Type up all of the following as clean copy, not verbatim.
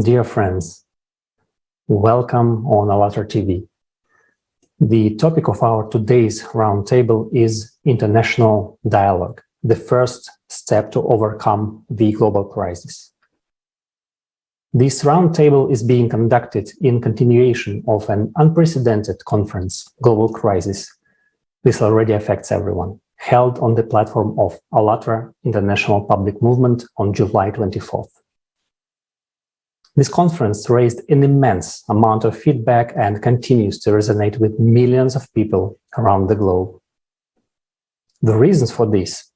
Dear friends, welcome on ALLATRA TV. The topic of our today's roundtable is international dialogue, the first step to overcome the global crisis. This roundtable is being conducted in continuation of an unprecedented conference, Global Crisis. This already affects everyone, held on the platform of ALLATRA International Public Movement on July 24th. This conference raised an immense amount of feedback and continues to resonate with millions of people around the globe. The reasons for this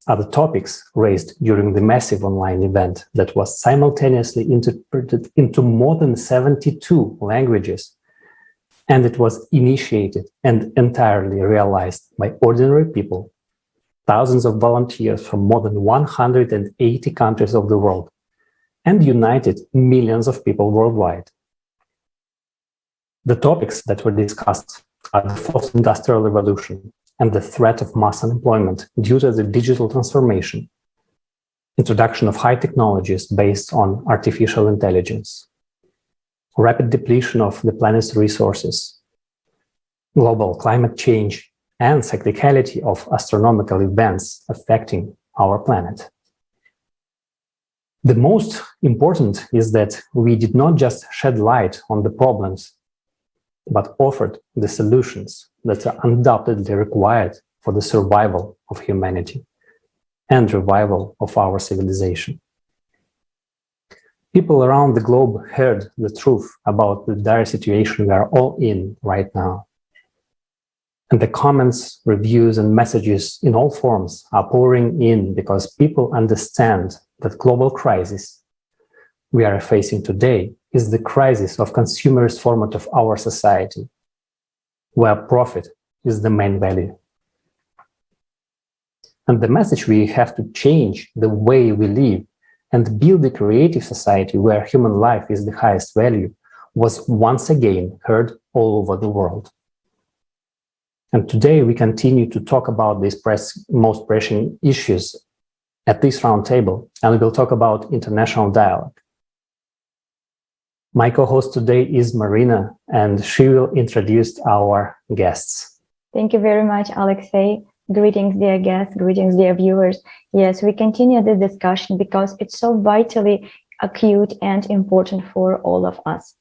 are the topics raised during the massive online event that was simultaneously interpreted into more than 72 languages, and it was initiated and entirely realized by ordinary people, thousands of volunteers from more than 180 countries of the world, and united millions of people worldwide. The topics that were discussed are the fourth industrial revolution and the threat of mass unemployment due to the digital transformation, introduction of high technologies based on artificial intelligence, rapid depletion of the planet's resources, global climate change, and cyclicality of astronomical events affecting our planet. The most important is that we did not just shed light on the problems, but offered the solutions that are undoubtedly required for the survival of humanity and revival of our civilization. People around the globe heard the truth about the dire situation we are all in right now. And the comments, reviews, and messages in all forms are pouring in because people understand that global crisis we are facing today is the crisis of consumerist format of our society, where profit is the main value. And the message we have to change the way we live and build a creative society where human life is the highest value was once again heard all over the world. And today we continue to talk about these most pressing issues at this roundtable, and we'll talk about international dialogue. My co-host today is Marina, and she will introduce our guests. Thank you very much, Alexei. Greetings, dear guests. Greetings, dear viewers. Yes, we continue the discussion because it's so vitally acute and important for all of us.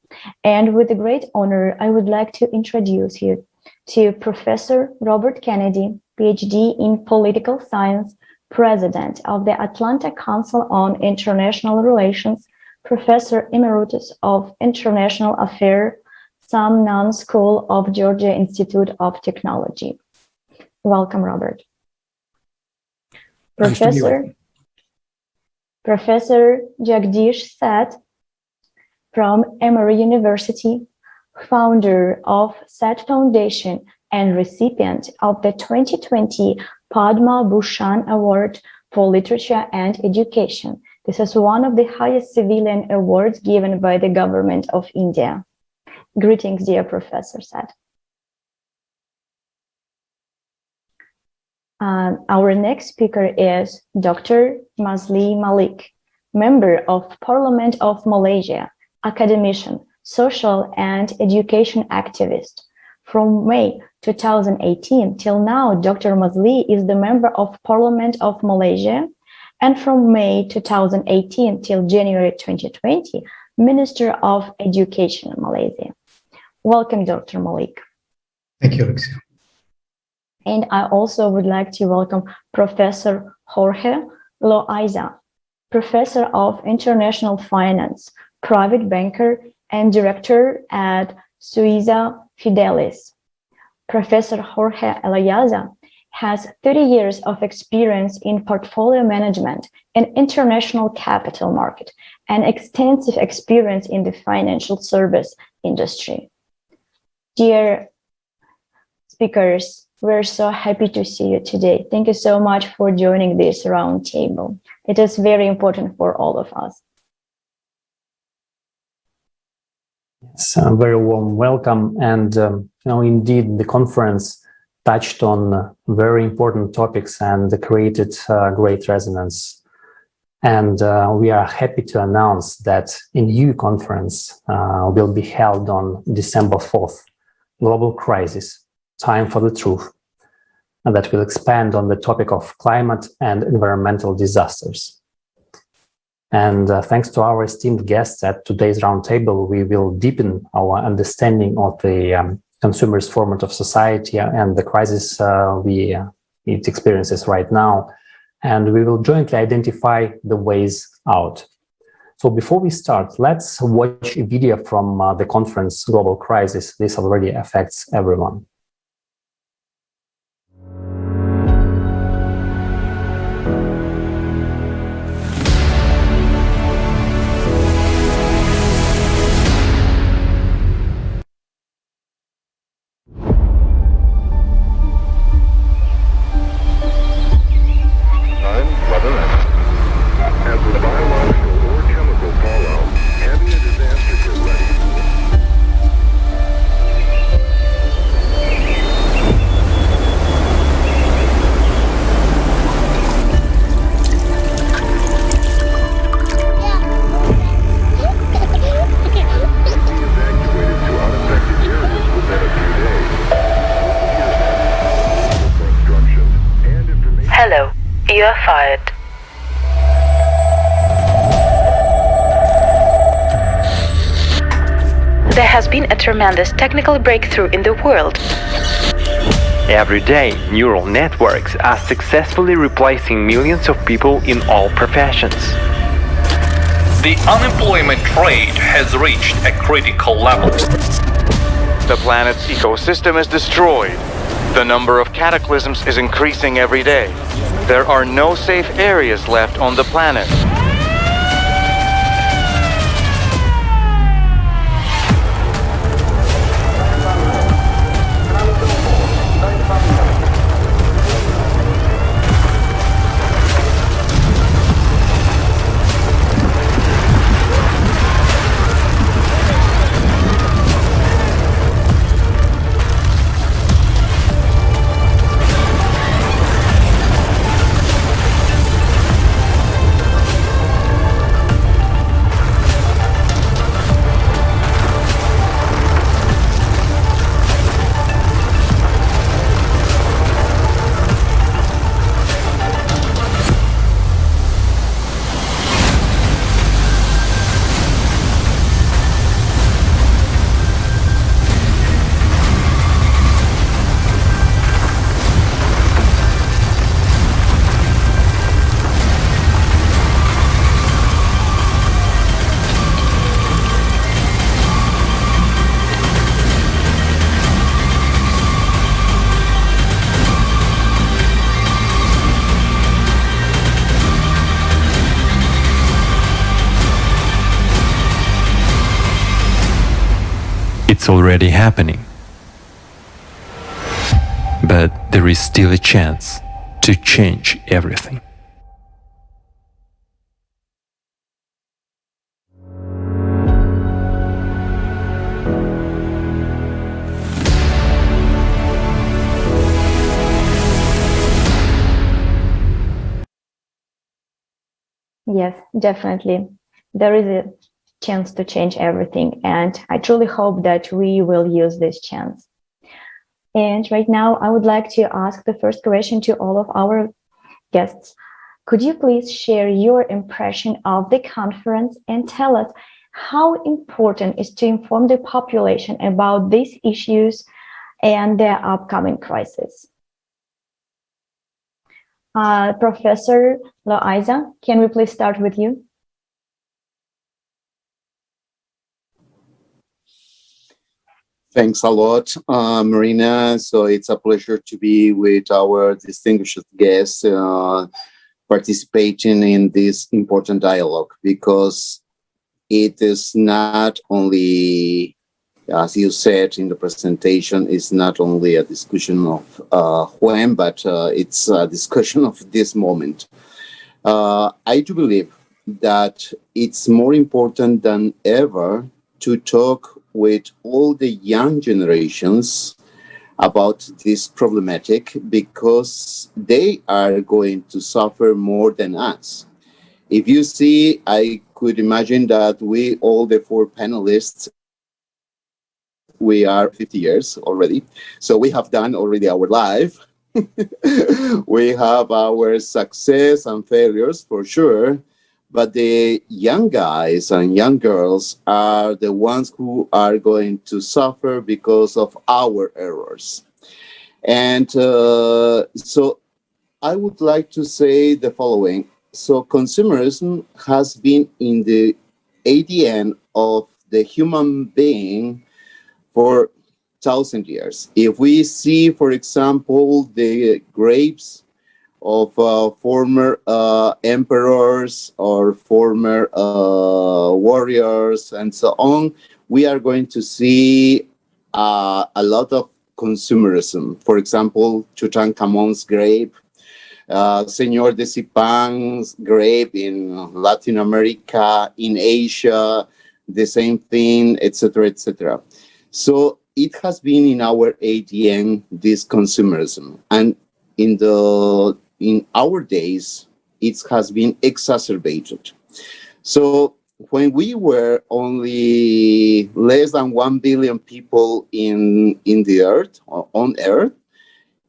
And with a great honor, I would like to introduce you to Professor Robert Kennedy, PhD in Political Science, President of the Atlanta Council on International Relations, Professor Emeritus of International Affairs, Sumner School of Georgia Institute of Technology. Welcome, Robert. Professor Jagdish Seth from Emory University, founder of Seth Foundation and recipient of the 2020 Padma Bhushan Award for Literature and Education. This is one of the highest civilian awards given by the government of India. Greetings, dear Professor Seth. Our next speaker is Dr. Mazli Malik, Member of Parliament of Malaysia, academician, social and education activist. From May 2018 till now, Dr. Mazli is the Member of Parliament of Malaysia, and from May 2018 till January 2020, Minister of Education in Malaysia. Welcome, Dr. Malik. Thank you, Alexia. And I also would like to welcome Professor Jorge Loaiza, Professor of International Finance, private banker, and director at Suiza Fidelis. Professor Jorge Loaiza has 30 years of experience in portfolio management and international capital market and extensive experience in the financial service industry. Dear speakers, we're so happy to see you today. Thank you so much for joining this roundtable. It is very important for all of us. Yes, a very warm welcome. And indeed, the conference touched on very important topics and created great resonance. And we are happy to announce that a new conference will be held on December 4th, Global Crisis, Time for the Truth, and that will expand on the topic of climate and environmental disasters. And thanks to our esteemed guests at today's roundtable, we will deepen our understanding of the consumerist format of society and the crisis it experiences right now. And we will jointly identify the ways out. So before we start, let's watch a video from the conference Global Crisis. This already affects everyone. Hello, you are fired. There has been a tremendous technical breakthrough in the world. Every day, neural networks are successfully replacing millions of people in all professions. The unemployment rate has reached a critical level. The planet's ecosystem is destroyed. The number of cataclysms is increasing every day. There are no safe areas left on the planet. It's already happening. But there is still a chance to change everything. Yes, definitely. There is a chance to change everything, and I truly hope that we will use this chance. And right now, I would like to ask the first question to all of our guests. Could you please share your impression of the conference and tell us how important it is to inform the population about these issues and their upcoming crisis? Professor Loaiza, can we please start with you? Thanks a lot, Marina. So it's a pleasure to be with our distinguished guests participating in this important dialogue, because it is not only, as you said in the presentation, it's not only a discussion of when, but it's a discussion of this moment. I do believe that it's more important than ever to talk with all the young generations about this problematic, because they are going to suffer more than us. if you see, I could imagine that we, all the four panelists, we are 50 years already. So we have done already our life. We have our success and failures for sure. But the young guys and young girls are the ones who are going to suffer because of our errors. And so I would like to say the following. So consumerism has been in the ADN of the human being for 1,000 years. If we see, for example, the graves of former emperors or former warriors and so on, we are going to see a lot of consumerism. For example, Tutankhamun's grave, Señor de Zipan's grave in Latin America, in Asia, the same thing, etc., etc. So it has been in our ADN, this consumerism, and in our days, it has been exacerbated. So when we were only less than 1 billion people in the earth, or on earth,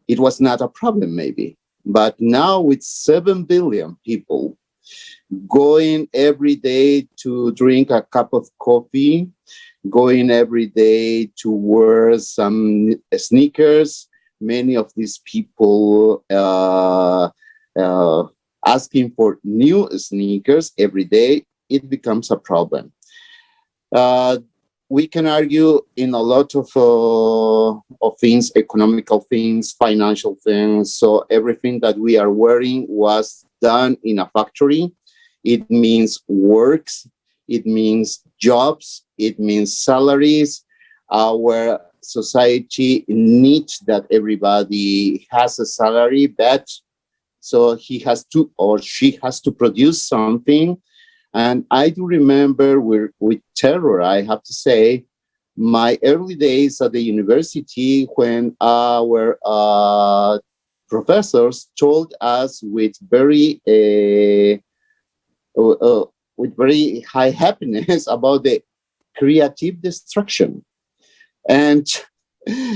it was not a problem maybe. But now with 7 billion people going every day to drink a cup of coffee, going every day to wear some sneakers, many of these people asking for new sneakers every day, it becomes a problem. We can argue in a lot of things, economical things, financial things. So everything that we are wearing was done in a factory. It means works, it means jobs, it means salaries. Our society needs that everybody has a salary, but so he has to or she has to produce something. And I do remember with terror, I have to say, my early days at the university when our professors told us with very high happiness about the creative destruction. And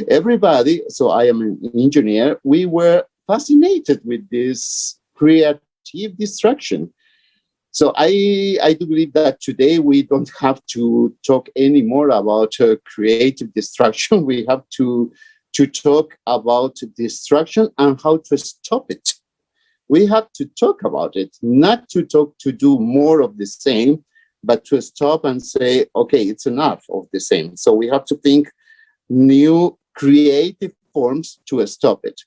everybody, so I am an engineer, we were fascinated with this creative destruction. So I do believe that today we don't have to talk anymore about creative destruction. We have to talk about destruction and how to stop it. We have to talk about it, not to talk to do more of the same, but to stop and say, okay, it's enough of the same. So we have to think new creative forms to stop it.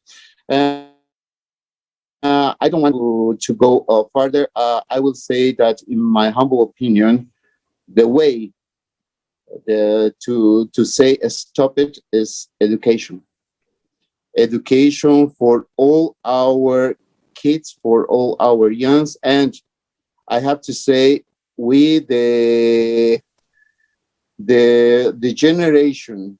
I don't want to go further. I will say that, in my humble opinion, the way to say stop it is education. Education for all our kids, for all our youngs, and I have to say, we the generation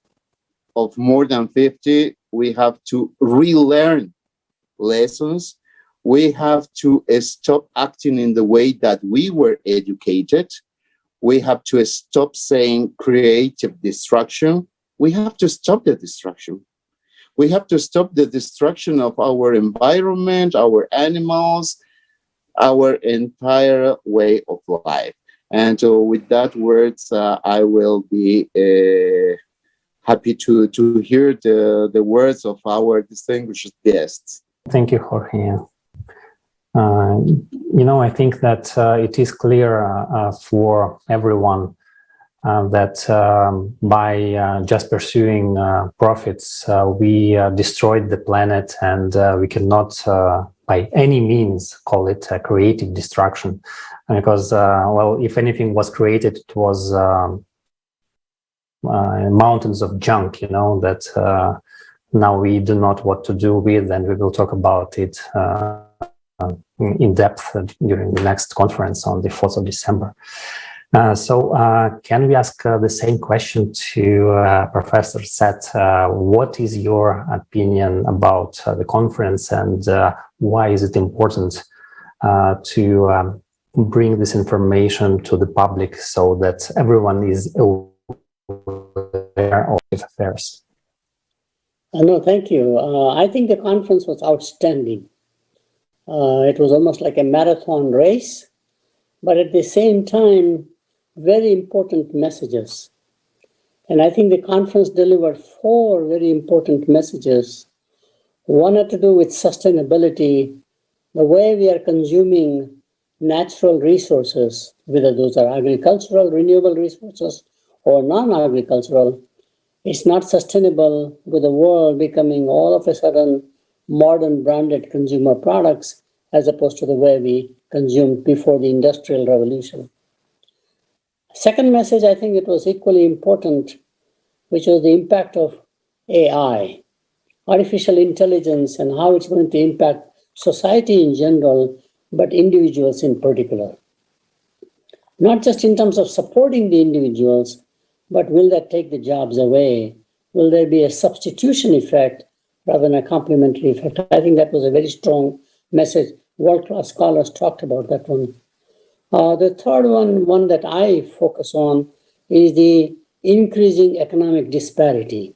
of more than 50, we have to relearn lessons. We have to stop acting in the way that we were educated. We have to stop saying creative destruction. We have to stop the destruction. We have to stop the destruction of our environment, our animals, our entire way of life. And with that words, I will be happy to hear the words of our distinguished guests. Thank you, Jorge. I think that it is clear for everyone that by just pursuing profits, we destroyed the planet, and we cannot by any means call it a creative destruction. Because, if anything was created, it was mountains of junk, that now we do not know what to do with, and we will talk about it in depth during the next conference on the 4th of December. So can we ask the same question to Professor Seth? What is your opinion about the conference, and why is it important to bring this information to the public so that everyone is aware of affairs? No, thank you. I think the conference was outstanding. It was almost like a marathon race, but at the same time, very important messages. And I think the conference delivered 4 very important messages. One had to do with sustainability, the way we are consuming natural resources, whether those are agricultural, renewable resources, or non-agricultural. It's not sustainable with the world becoming all of a sudden modern branded consumer products as opposed to the way we consumed before the Industrial Revolution. Second message, I think it was equally important, which was the impact of AI, artificial intelligence, and how it's going to impact society in general, but individuals in particular. Not just in terms of supporting the individuals, but will that take the jobs away? Will there be a substitution effect rather than a complementary effect? I think that was a very strong message. World-class scholars talked about that one. The third one that I focus on is the increasing economic disparity.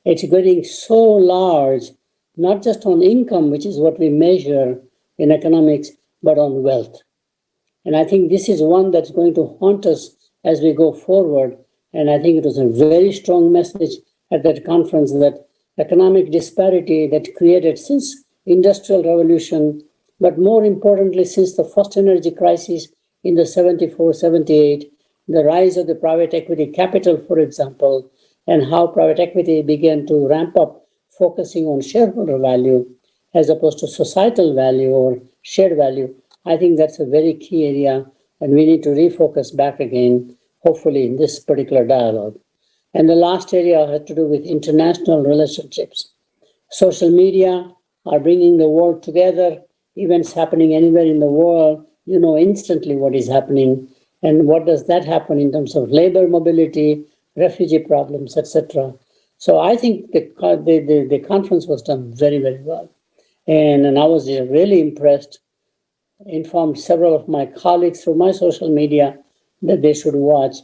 It's getting so large, not just on income, which is what we measure in economics, but on wealth. And I think this is one that's going to haunt us as we go forward. And I think it was a very strong message at that conference that economic disparity that created since Industrial Revolution, but more importantly, since the first energy crisis in the 74, 78, the rise of the private equity capital, for example, and how private equity began to ramp up, focusing on shareholder value as opposed to societal value or shared value. I think that's a very key area, and we need to refocus back again, hopefully in this particular dialogue. And the last area had to do with international relationships. Social media are bringing the world together. Events happening anywhere in the world, you know instantly what is happening. And what does that happen in terms of labor mobility, refugee problems, etc. So I think the conference was done very, very well. And I was really impressed, informed several of my colleagues through my social media that they should watch.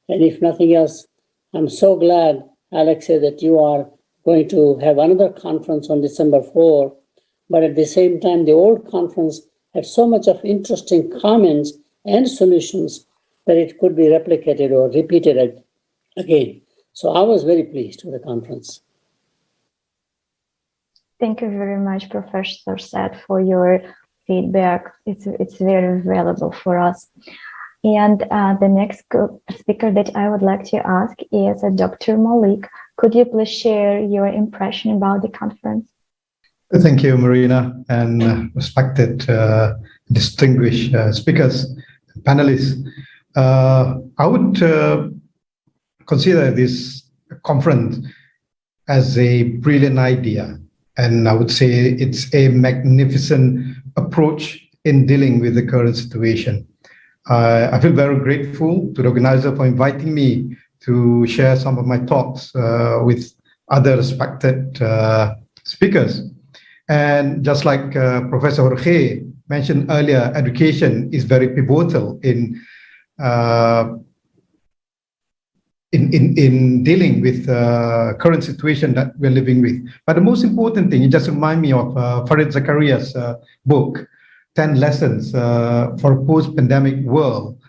And if nothing else, I'm so glad, Alexei, that you are going to have another conference on December 4. But at the same time, the old conference had so much of interesting comments and solutions that it could be replicated or repeated again. So I was very pleased with the conference. Thank you very much, Professor Seth, for your feedback. It's very valuable for us. And the next speaker that I would like to ask is Dr. Malik. Could you please share your impression about the conference? Thank you, Marina, and respected, distinguished speakers, panelists. I would consider this conference as a brilliant idea, and I would say it's a magnificent approach in dealing with the current situation. I feel very grateful to the organizer for inviting me to share some of my thoughts with other respected speakers. And just like Professor Jorge mentioned earlier, education is very pivotal in dealing with the current situation that we're living with. But the most important thing, it just reminds me of Farid Zakaria's book, 10 Lessons for a Post-Pandemic World,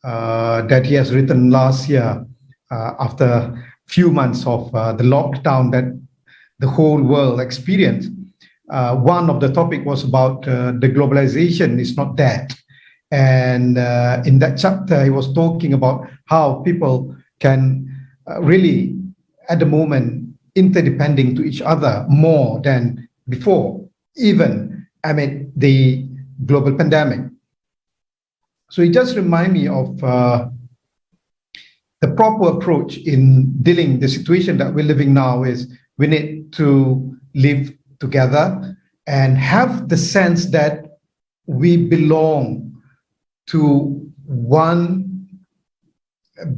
that he has written last year after a few months of the lockdown that the whole world experienced. One of the topic was about the globalization is not dead. And in that chapter, he was talking about how people can really, at the moment, interdepending to each other more than before, even amid the global pandemic. So it just reminds me of the proper approach in dealing the situation that we're living now is we need to live together and have the sense that we belong to one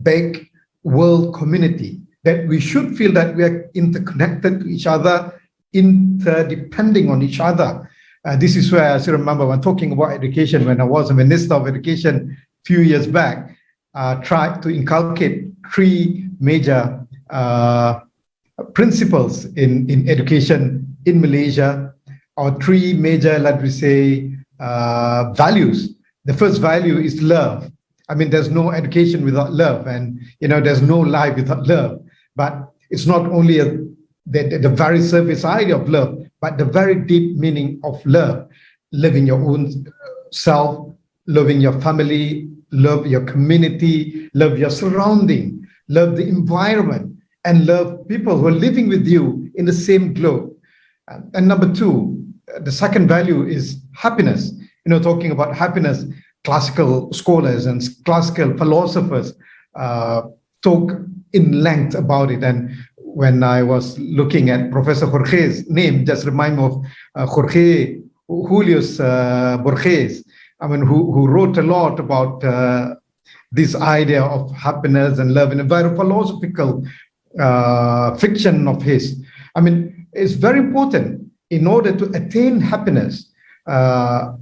big world community, that we should feel that we are interconnected to each other, interdepending on each other. This is where I still remember when talking about education, when I was a Minister of Education a few years back, tried to inculcate three major principles in education in Malaysia, or three major, let me say, values. The first value is love. I mean, there's no education without love, and there's no life without love. But it's not only the very surface idea of love, but the very deep meaning of love. Loving your own self, loving your family, love your community, love your surrounding, love the environment, and love people who are living with you in the same globe. And number two, the second value is happiness. Talking about happiness, classical scholars and classical philosophers talk in length about it. And when I was looking at Professor Jorge's name, just remind me of Jorge Julius Borges, who wrote a lot about this idea of happiness and love in a very philosophical fiction of his. It's very important. In order to attain happiness,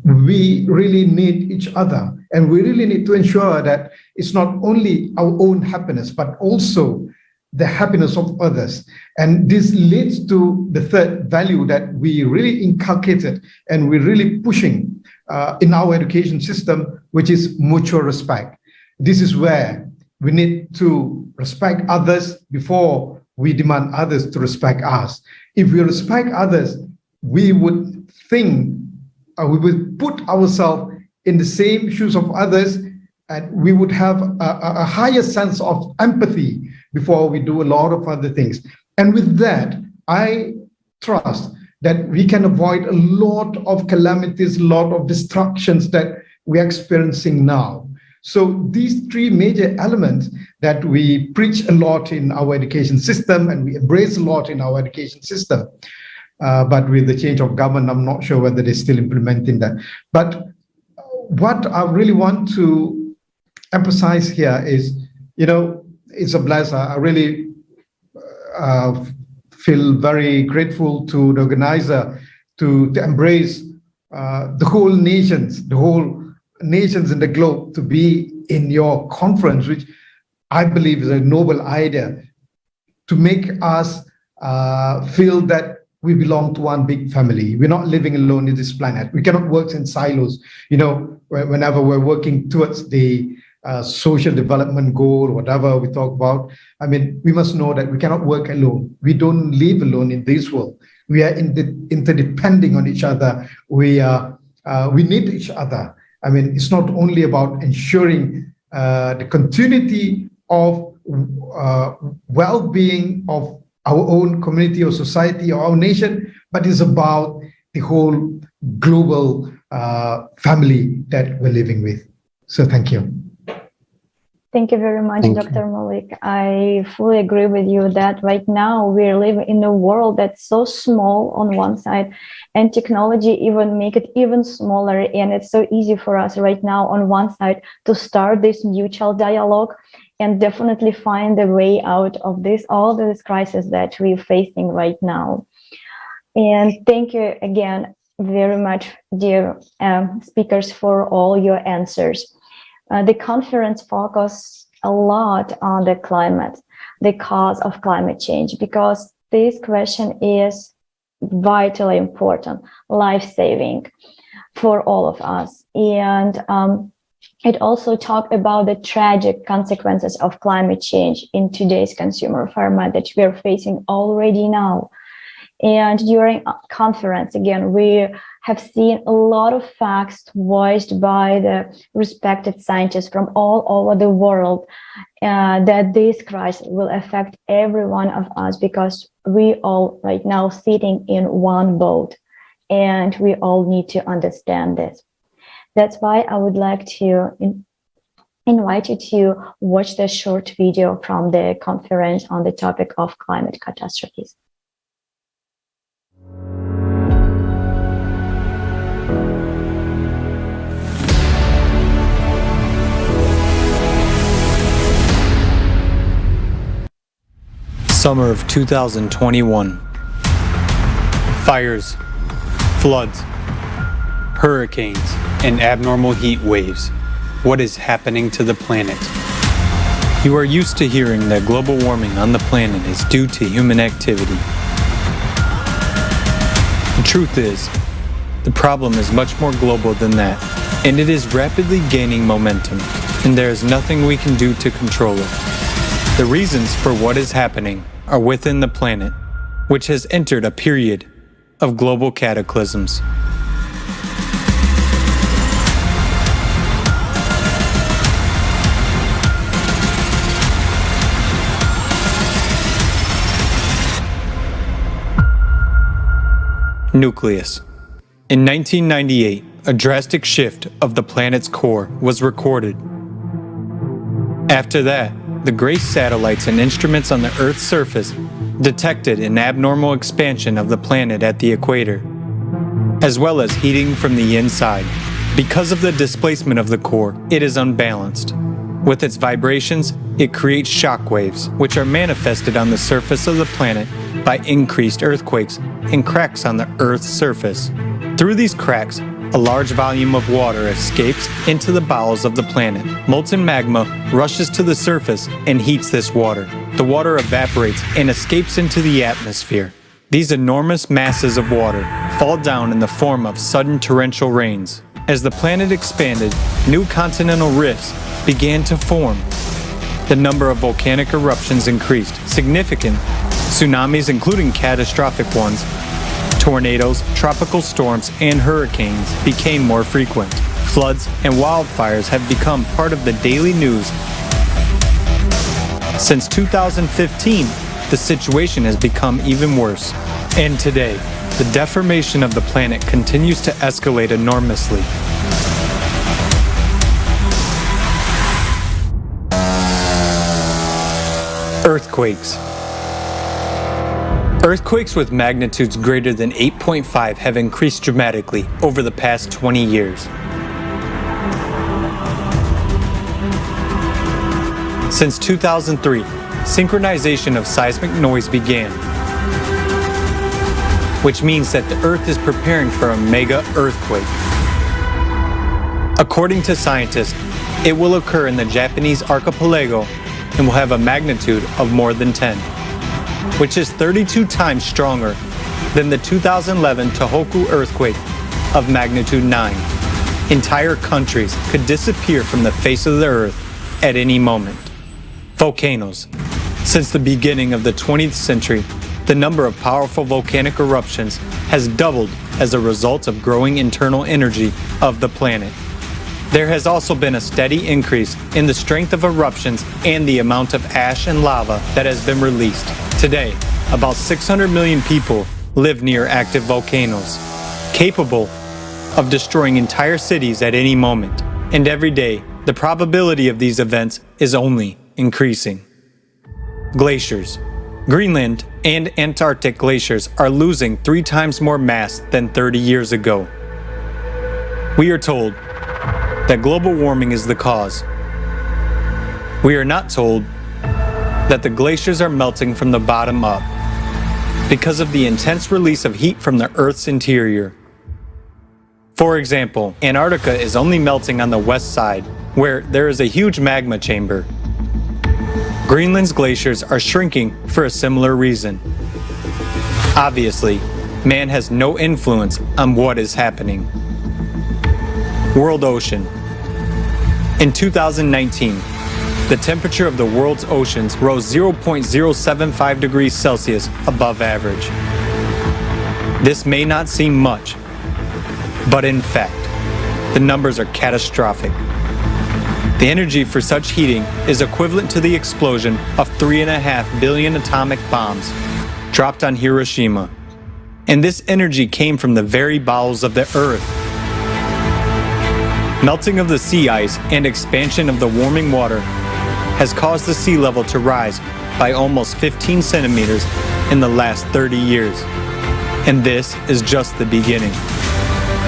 we really need each other, and we really need to ensure that it's not only our own happiness, but also the happiness of others. And this leads to the third value that we really inculcated and we're really pushing in our education system, which is mutual respect. This is where we need to respect others before we demand others to respect us. If we respect others, we would think, we would put ourselves in the same shoes of others, and we would have a higher sense of empathy before we do a lot of other things. And with that, I trust that we can avoid a lot of calamities, a lot of destructions that we're experiencing now. So these three major elements that we preach a lot in our education system and we embrace a lot in our education system. But with the change of government, I'm not sure whether they're still implementing that. But what I really want to emphasize here is, it's a blessing. I really feel very grateful to the organizer to embrace the whole nations in the globe to be in your conference, which I believe is a noble idea, to make us feel that we belong to one big family. We're not living alone in this planet. We cannot work in silos. Whenever we're working towards the social development goal, whatever we talk about, we must know that we cannot work alone. We don't live alone in this world. We are interdepending on each other. We need each other. It's not only about ensuring the continuity of well-being of our own community or society or our nation, but it's about the whole global family that we're living with. So thank you. Thank you very much, Dr. Malik. I fully agree with you that right now we're living in a world that's so small on one side, and technology even make it even smaller. And it's so easy for us right now on one side to start this mutual dialogue and definitely find a way out of all this crisis that we're facing right now. And thank you again very much, dear speakers, for all your answers. The conference focused a lot on the climate, the cause of climate change, because this question is vitally important, life-saving for all of us. And it also talked about the tragic consequences of climate change in today's consumer format that we are facing already now. And during a conference, again, we have seen a lot of facts voiced by the respected scientists from all over the world that this crisis will affect every one of us, because we all right now sitting in one boat, and we all need to understand this. That's why I would like to invite you to watch the short video from the conference on the topic of climate catastrophes. Summer of 2021. Fires, floods, hurricanes, and abnormal heat waves. What is happening to the planet? You are used to hearing that global warming on the planet is due to human activity. The truth is, the problem is much more global than that, and it is rapidly gaining momentum, and there is nothing we can do to control it. The reasons for what is happening are within the planet, which has entered a period of global cataclysms. Nucleus. In 1998, a drastic shift of the planet's core was recorded. After that, the GRACE satellites and instruments on the Earth's surface detected an abnormal expansion of the planet at the equator, as well as heating from the inside. Because of the displacement of the core, it is unbalanced. With its vibrations, it creates shock waves, which are manifested on the surface of the planet by increased earthquakes and cracks on the Earth's surface. Through these cracks, a large volume of water escapes into the bowels of the planet. Molten magma rushes to the surface and heats this water. The water evaporates and escapes into the atmosphere. These enormous masses of water fall down in the form of sudden torrential rains. As the planet expanded, new continental rifts began to form. The number of volcanic eruptions increased. Significant tsunamis, including catastrophic ones, tornadoes, tropical storms, and hurricanes became more frequent. Floods and wildfires have become part of the daily news. Since 2015, the situation has become even worse. And today, the deformation of the planet continues to escalate enormously. Earthquakes. Earthquakes with magnitudes greater than 8.5 have increased dramatically over the past 20 years. Since 2003, synchronization of seismic noise began, which means that the Earth is preparing for a mega earthquake. According to scientists, it will occur in the Japanese archipelago and will have a magnitude of more than 10. Which is 32 times stronger than the 2011 Tohoku earthquake of magnitude 9. Entire countries could disappear from the face of the earth at any moment. Volcanoes. Since the beginning of the 20th century, the number of powerful volcanic eruptions has doubled as a result of growing internal energy of the planet. There has also been a steady increase in the strength of eruptions and the amount of ash and lava that has been released. Today, about 600 million people live near active volcanoes, capable of destroying entire cities at any moment. And every day, the probability of these events is only increasing. Glaciers. Greenland and Antarctic glaciers are losing 3 times more mass than 30 years ago. We are told that global warming is the cause. We are not told that the glaciers are melting from the bottom up because of the intense release of heat from the Earth's interior. For example, Antarctica is only melting on the west side, where there is a huge magma chamber. Greenland's glaciers are shrinking for a similar reason. Obviously, man has no influence on what is happening. World ocean. In 2019, the temperature of the world's oceans rose 0.075 degrees Celsius above average. This may not seem much, but in fact, the numbers are catastrophic. The energy for such heating is equivalent to the explosion of 3.5 billion atomic bombs dropped on Hiroshima. And this energy came from the very bowels of the Earth. Melting of the sea ice and expansion of the warming water has caused the sea level to rise by almost 15 centimeters in the last 30 years. And this is just the beginning.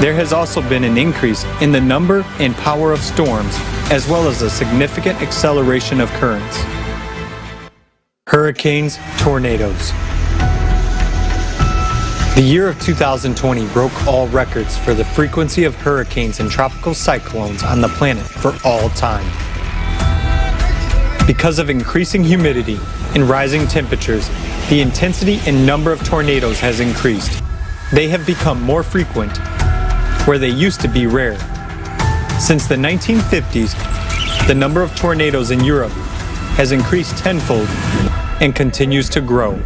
There has also been an increase in the number and power of storms, as well as a significant acceleration of currents. Hurricanes, tornadoes. The year of 2020 broke all records for the frequency of hurricanes and tropical cyclones on the planet for all time. Because of increasing humidity and rising temperatures, the intensity and number of tornadoes has increased. They have become more frequent, where they used to be rare. Since the 1950s, the number of tornadoes in Europe has increased tenfold and continues to grow.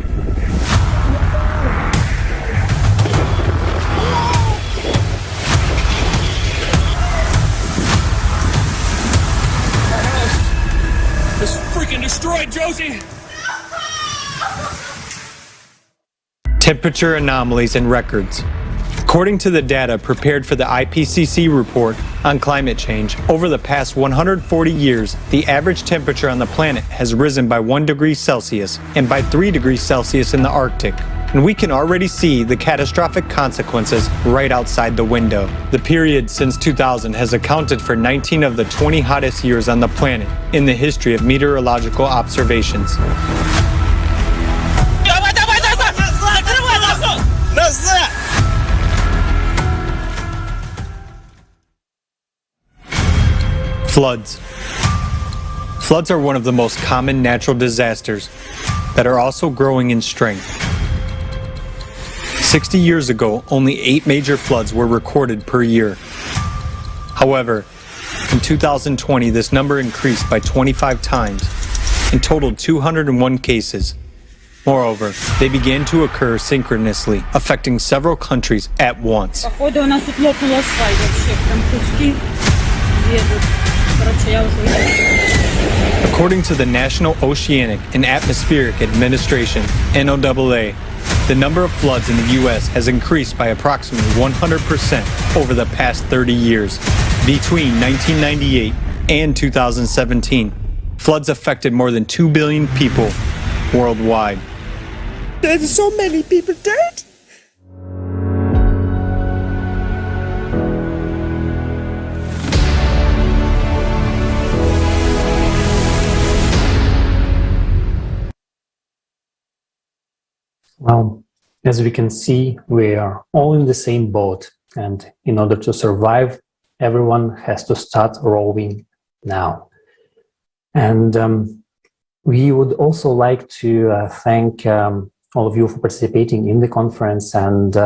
It's freaking destroyed, Josie! Temperature anomalies and records. According to the data prepared for the IPCC report on climate change, over the past 140 years, the average temperature on the planet has risen by 1 degree Celsius and by 3 degrees Celsius in the Arctic. And we can already see the catastrophic consequences right outside the window. The period since 2000 has accounted for 19 of the 20 hottest years on the planet in the history of meteorological observations. Floods. Floods are one of the most common natural disasters that are also growing in strength. 60 years ago, only 8 major floods were recorded per year. However, in 2020, this number increased by 25 times and totaled 201 cases. Moreover, they began to occur synchronously, affecting several countries at once. According to the National Oceanic and Atmospheric Administration, NOAA, the number of floods in the U.S. has increased by approximately 100% over the past 30 years. Between 1998 and 2017, floods affected more than 2 billion people worldwide. There's so many people dead! Well, as we can see, we are all in the same boat, and in order to survive, everyone has to start rowing now. And we would also like to thank all of you for participating in the conference, and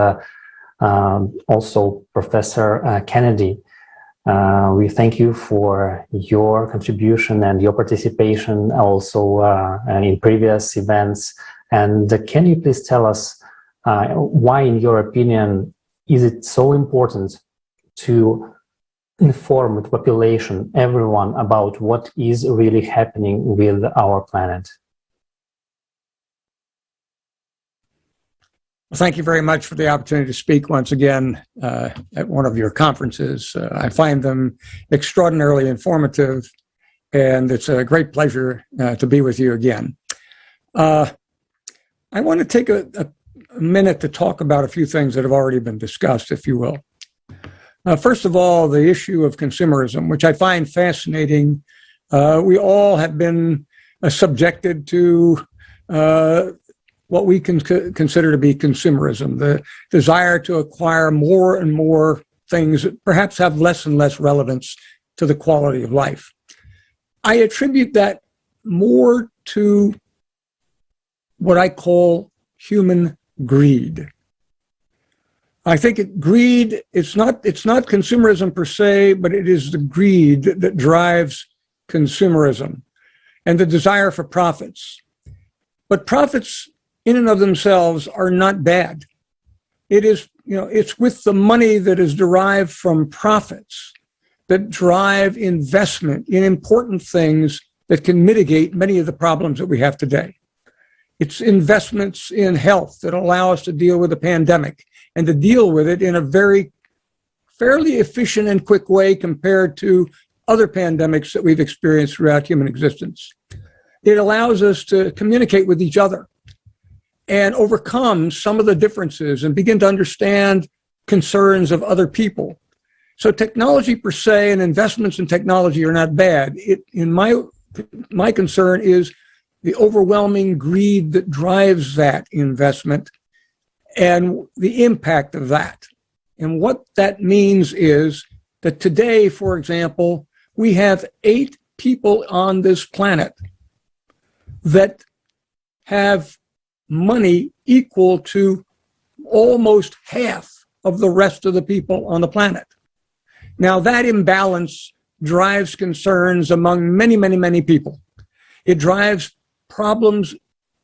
also Professor Kennedy. We thank you for your contribution and your participation also in previous events. And can you please tell us why, in your opinion, is it so important to inform the population, everyone, about what is really happening with our planet? Well, thank you very much for the opportunity to speak once again at one of your conferences. I find them extraordinarily informative, and it's a great pleasure to be with you again. I want to take a minute to talk about a few things that have already been discussed, if you will. First of all, the issue of consumerism, which I find fascinating. We all have been subjected to what we can consider to be consumerism, the desire to acquire more and more things that perhaps have less and less relevance to the quality of life. I attribute that more to what I call human greed. I think greed, it's not consumerism per se, but it is the greed that drives consumerism and the desire for profits. But profits in and of themselves are not bad. It is, it's with the money that is derived from profits that drive investment in important things that can mitigate many of the problems that we have today. It's investments in health that allow us to deal with the pandemic and to deal with it in a very fairly efficient and quick way compared to other pandemics that we've experienced throughout human existence. It allows us to communicate with each other and overcome some of the differences and begin to understand concerns of other people. So technology per se and investments in technology are not bad. My concern is the overwhelming greed that drives that investment and the impact of that. And what that means is that today, for example, we have 8 people on this planet that have money equal to almost half of the rest of the people on the planet. Now, that imbalance drives concerns among many, many, many people. It drives problems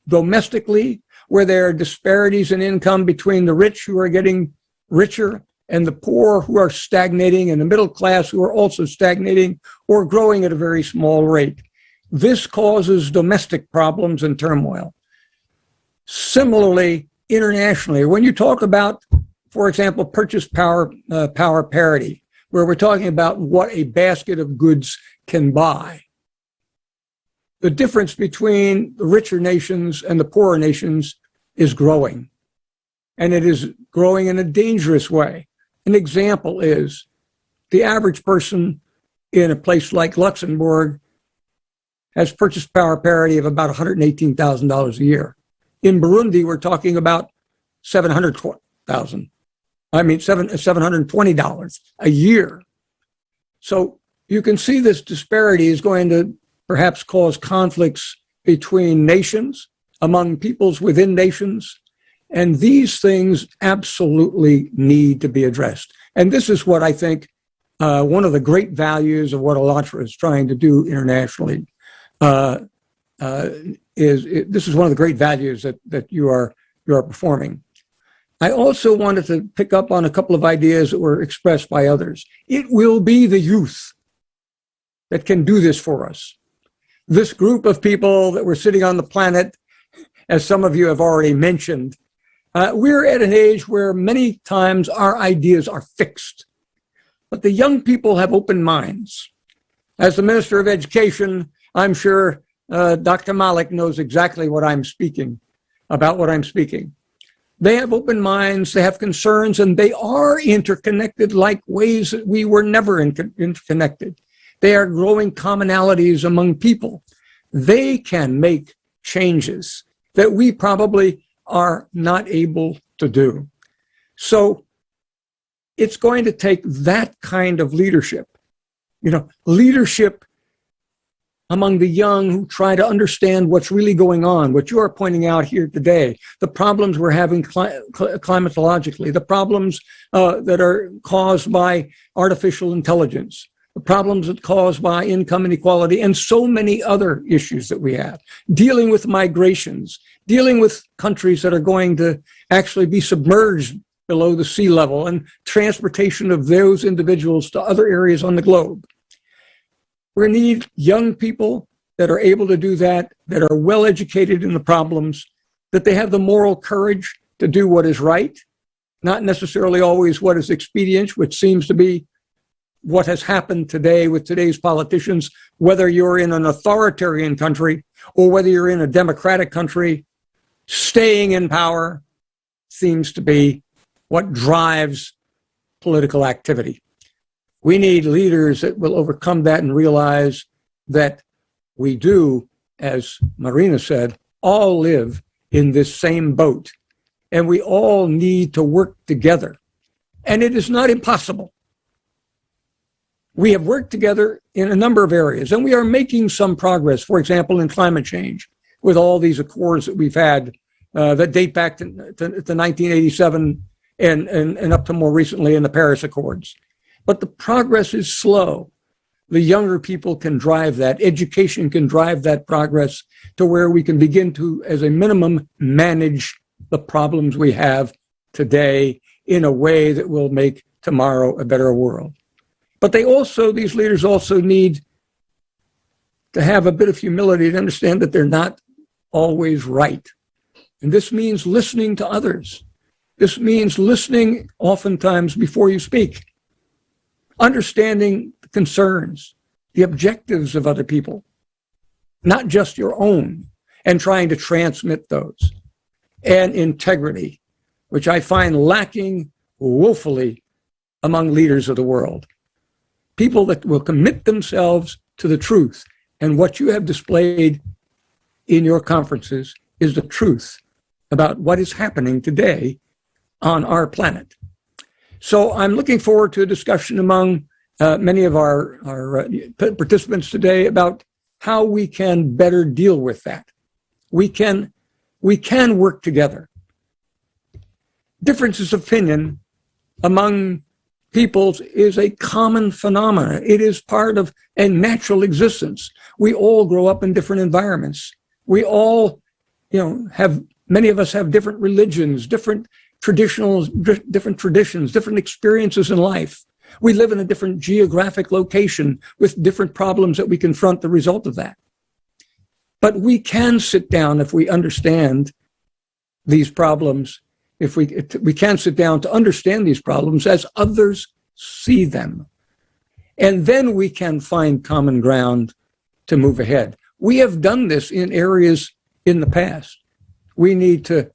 domestically, where there are disparities in income between the rich who are getting richer and the poor who are stagnating, and the middle class who are also stagnating or growing at a very small rate. This causes domestic problems and turmoil. Similarly, internationally, when you talk about, for example, purchase power parity, where we're talking about what a basket of goods can buy, the difference between the richer nations and the poorer nations is growing. And it is growing in a dangerous way. An example is the average person in a place like Luxembourg has purchase power parity of about $118,000 a year. In Burundi, we're talking about $720 a year. So you can see this disparity is going to perhaps cause conflicts between nations, among peoples within nations, and these things absolutely need to be addressed. And this is what I think one of the great values of what Alatra is trying to do internationally this is one of the great values that you are performing. I also wanted to pick up on a couple of ideas that were expressed by others. It will be the youth that can do this for us. This group of people that were sitting on the planet, as some of you have already mentioned, we're at an age where many times our ideas are fixed. But the young people have open minds. As the Minister of Education, I'm sure Dr. Malik knows exactly what I'm speaking about. They have open minds, they have concerns, and they are interconnected like ways that we were never interconnected. They are growing commonalities among people. They can make changes that we probably are not able to do. So it's going to take that kind of leadership, leadership among the young who try to understand what's really going on, what you are pointing out here today, the problems we're having climatologically, the problems that are caused by artificial intelligence, the problems that are caused by income inequality, and so many other issues that we have, dealing with migrations, dealing with countries that are going to actually be submerged below the sea level, and transportation of those individuals to other areas on the globe. We need young people that are able to do that are well educated in the problems, that they have the moral courage to do what is right, not necessarily always what is expedient, which seems to be what has happened today with today's politicians, whether you're in an authoritarian country or whether you're in a democratic country. Staying in power seems to be what drives political activity. We need leaders that will overcome that and realize that we do, as Marina said, all live in this same boat, and we all need to work together. And it is not impossible. We have worked together in a number of areas, and we are making some progress, for example, in climate change, with all these accords that we've had that date back to 1987 and up to more recently in the Paris Accords. But the progress is slow. The younger people can drive that. Education can drive that progress to where we can begin to, as a minimum, manage the problems we have today in a way that will make tomorrow a better world. But these leaders also need to have a bit of humility to understand that they're not always right. And this means listening to others. This means listening oftentimes before you speak, understanding the concerns, the objectives of other people, not just your own, and trying to transmit those. And integrity, which I find lacking woefully among leaders of the world. People that will commit themselves to the truth. And what you have displayed in your conferences is the truth about what is happening today on our planet. So I'm looking forward to a discussion among many of our participants today about how we can better deal with that. We can work together. Differences of opinion among peoples is a common phenomenon. It is part of a natural existence. We all grow up in different environments. We all, many of us have different religions, different traditions, different experiences in life. We live in a different geographic location with different problems that we confront the result of that. But we can sit down if we understand these problems. If we can sit down to understand these problems as others see them. And then we can find common ground to move ahead. We have done this in areas in the past. We need to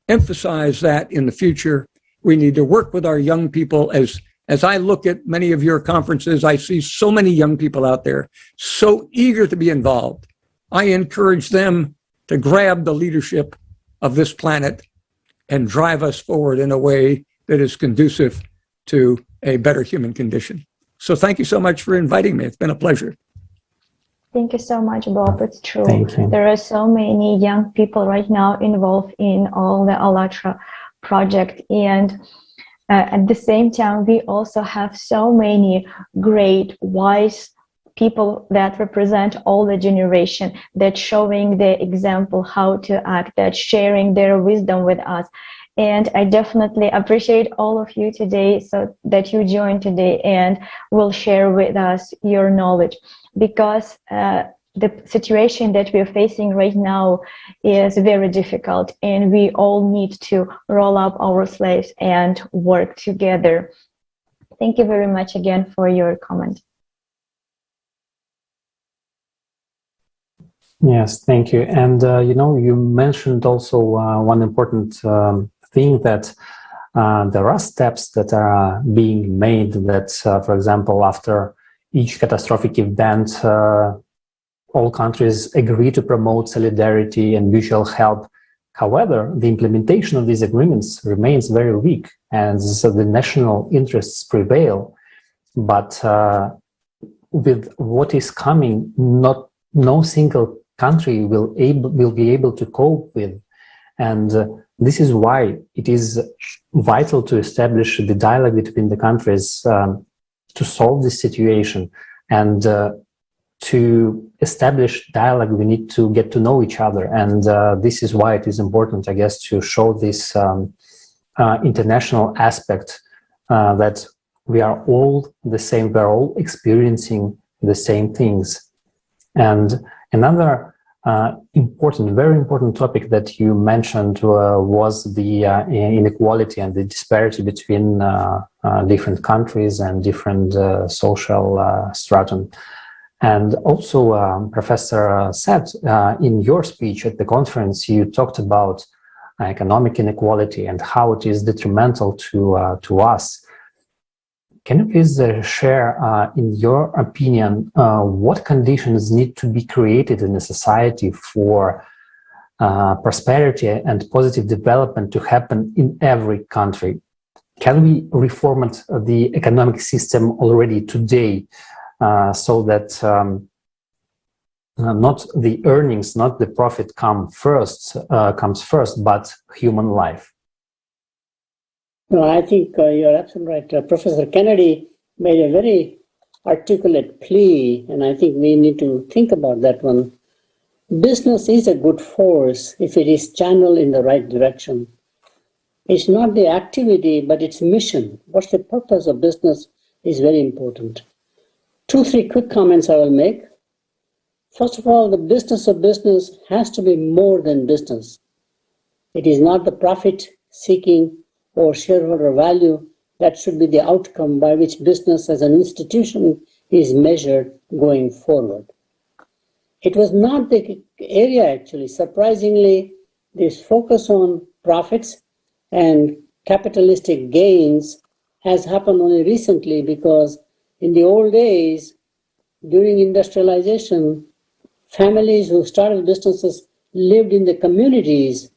emphasize that in the future. We need to work with our young people. As I look at many of your conferences, I see so many young people out there so eager to be involved. I encourage them to grab the leadership of this planet and drive us forward in a way that is conducive to a better human condition. So thank you so much for inviting me. It's been a pleasure. Thank you so much, Bob. It's true. Thank you. There are so many young people right now involved in all the ALLATRA project. And at the same time, we also have so many great, wise people that represent all the generation, that showing the example how to act, that sharing their wisdom with us. And I definitely appreciate all of you today, so that you joined today and will share with us your knowledge, because the situation that we're facing right now is very difficult, and we all need to roll up our sleeves and work together. Thank you very much again for your comment. Yes, thank you. And, you mentioned also one important thing, that there are steps that are being made that, for example, after each catastrophic event, all countries agree to promote solidarity and mutual help. However, the implementation of these agreements remains very weak, and so the national interests prevail. But with what is coming, no single country will be able to cope with. And this is why it is vital to establish the dialogue between the countries to solve this situation. And to establish dialogue, we need to get to know each other. And this is why it is important, I guess, to show this international aspect, that we are all the same, we're all experiencing the same things. And another very important topic that you mentioned was the inequality and the disparity between different countries and different social stratum. And also, Professor said in your speech at the conference, you talked about economic inequality and how it is detrimental to us. Can you please share, in your opinion, what conditions need to be created in a society for prosperity and positive development to happen in every country? Can we reformat the economic system already today so that not the earnings, not the profit comes first, but human life? No, I think you're absolutely right. Professor Kennedy made a very articulate plea, and I think we need to think about that one. Business is a good force if it is channeled in the right direction. It's not the activity, but its mission. What's the purpose of business is very important. 2-3 quick comments I will make. First of all, the business of business has to be more than business. It is not the profit-seeking or shareholder value that should be the outcome by which business as an institution is measured going forward. It was not the area, actually. Surprisingly, this focus on profits and capitalistic gains has happened only recently, because in the old days, during industrialization, families who started businesses lived in the communities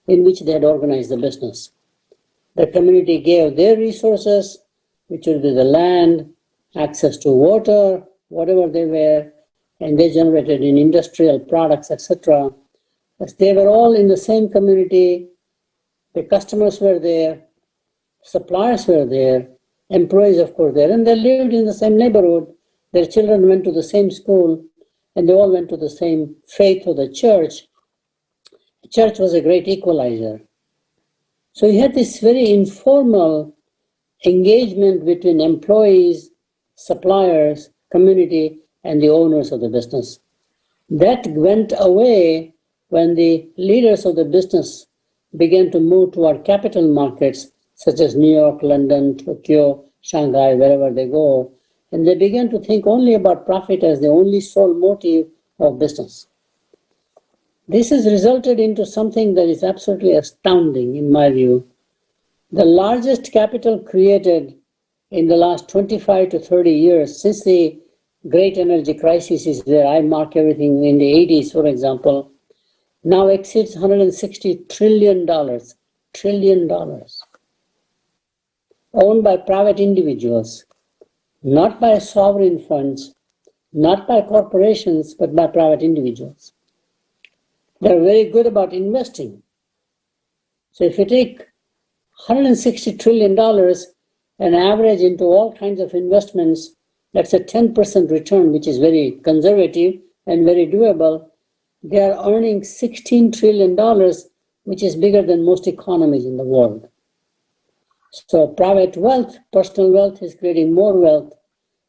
in which they had organized the business. The community gave their resources, which would be the land, access to water, whatever they were, and they generated in industrial products, etc. As they were all in the same community, the customers were there, suppliers were there, employees, of course, there, and they lived in the same neighborhood. Their children went to the same school, and they all went to the same faith or the church. The church was a great equalizer. So you had this very informal engagement between employees, suppliers, community, and the owners of the business. That went away when the leaders of the business began to move toward capital markets, such as New York, London, Tokyo, Shanghai, wherever they go, and they began to think only about profit as the only sole motive of business. This has resulted into something that is absolutely astounding, in my view. The largest capital created in the last 25 to 30 years, since the great energy crisis is where I mark everything in the 80s, for example, now exceeds $160 trillion, owned by private individuals, not by sovereign funds, not by corporations, but by private individuals. They're very good about investing. So if you take $160 trillion and average into all kinds of investments, that's a 10% return, which is very conservative and very doable. They are earning $16 trillion, which is bigger than most economies in the world. So private wealth, personal wealth is creating more wealth,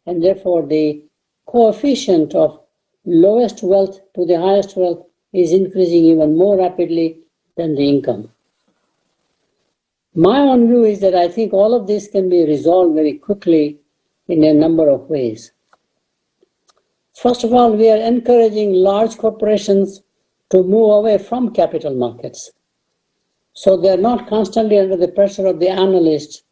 and therefore the coefficient of lowest wealth to the highest wealth is increasing even more rapidly than the income. My own view is that I think all of this can be resolved very quickly in a number of ways. First of all, we are encouraging large corporations to move away from capital markets. So they're not constantly under the pressure of the analyst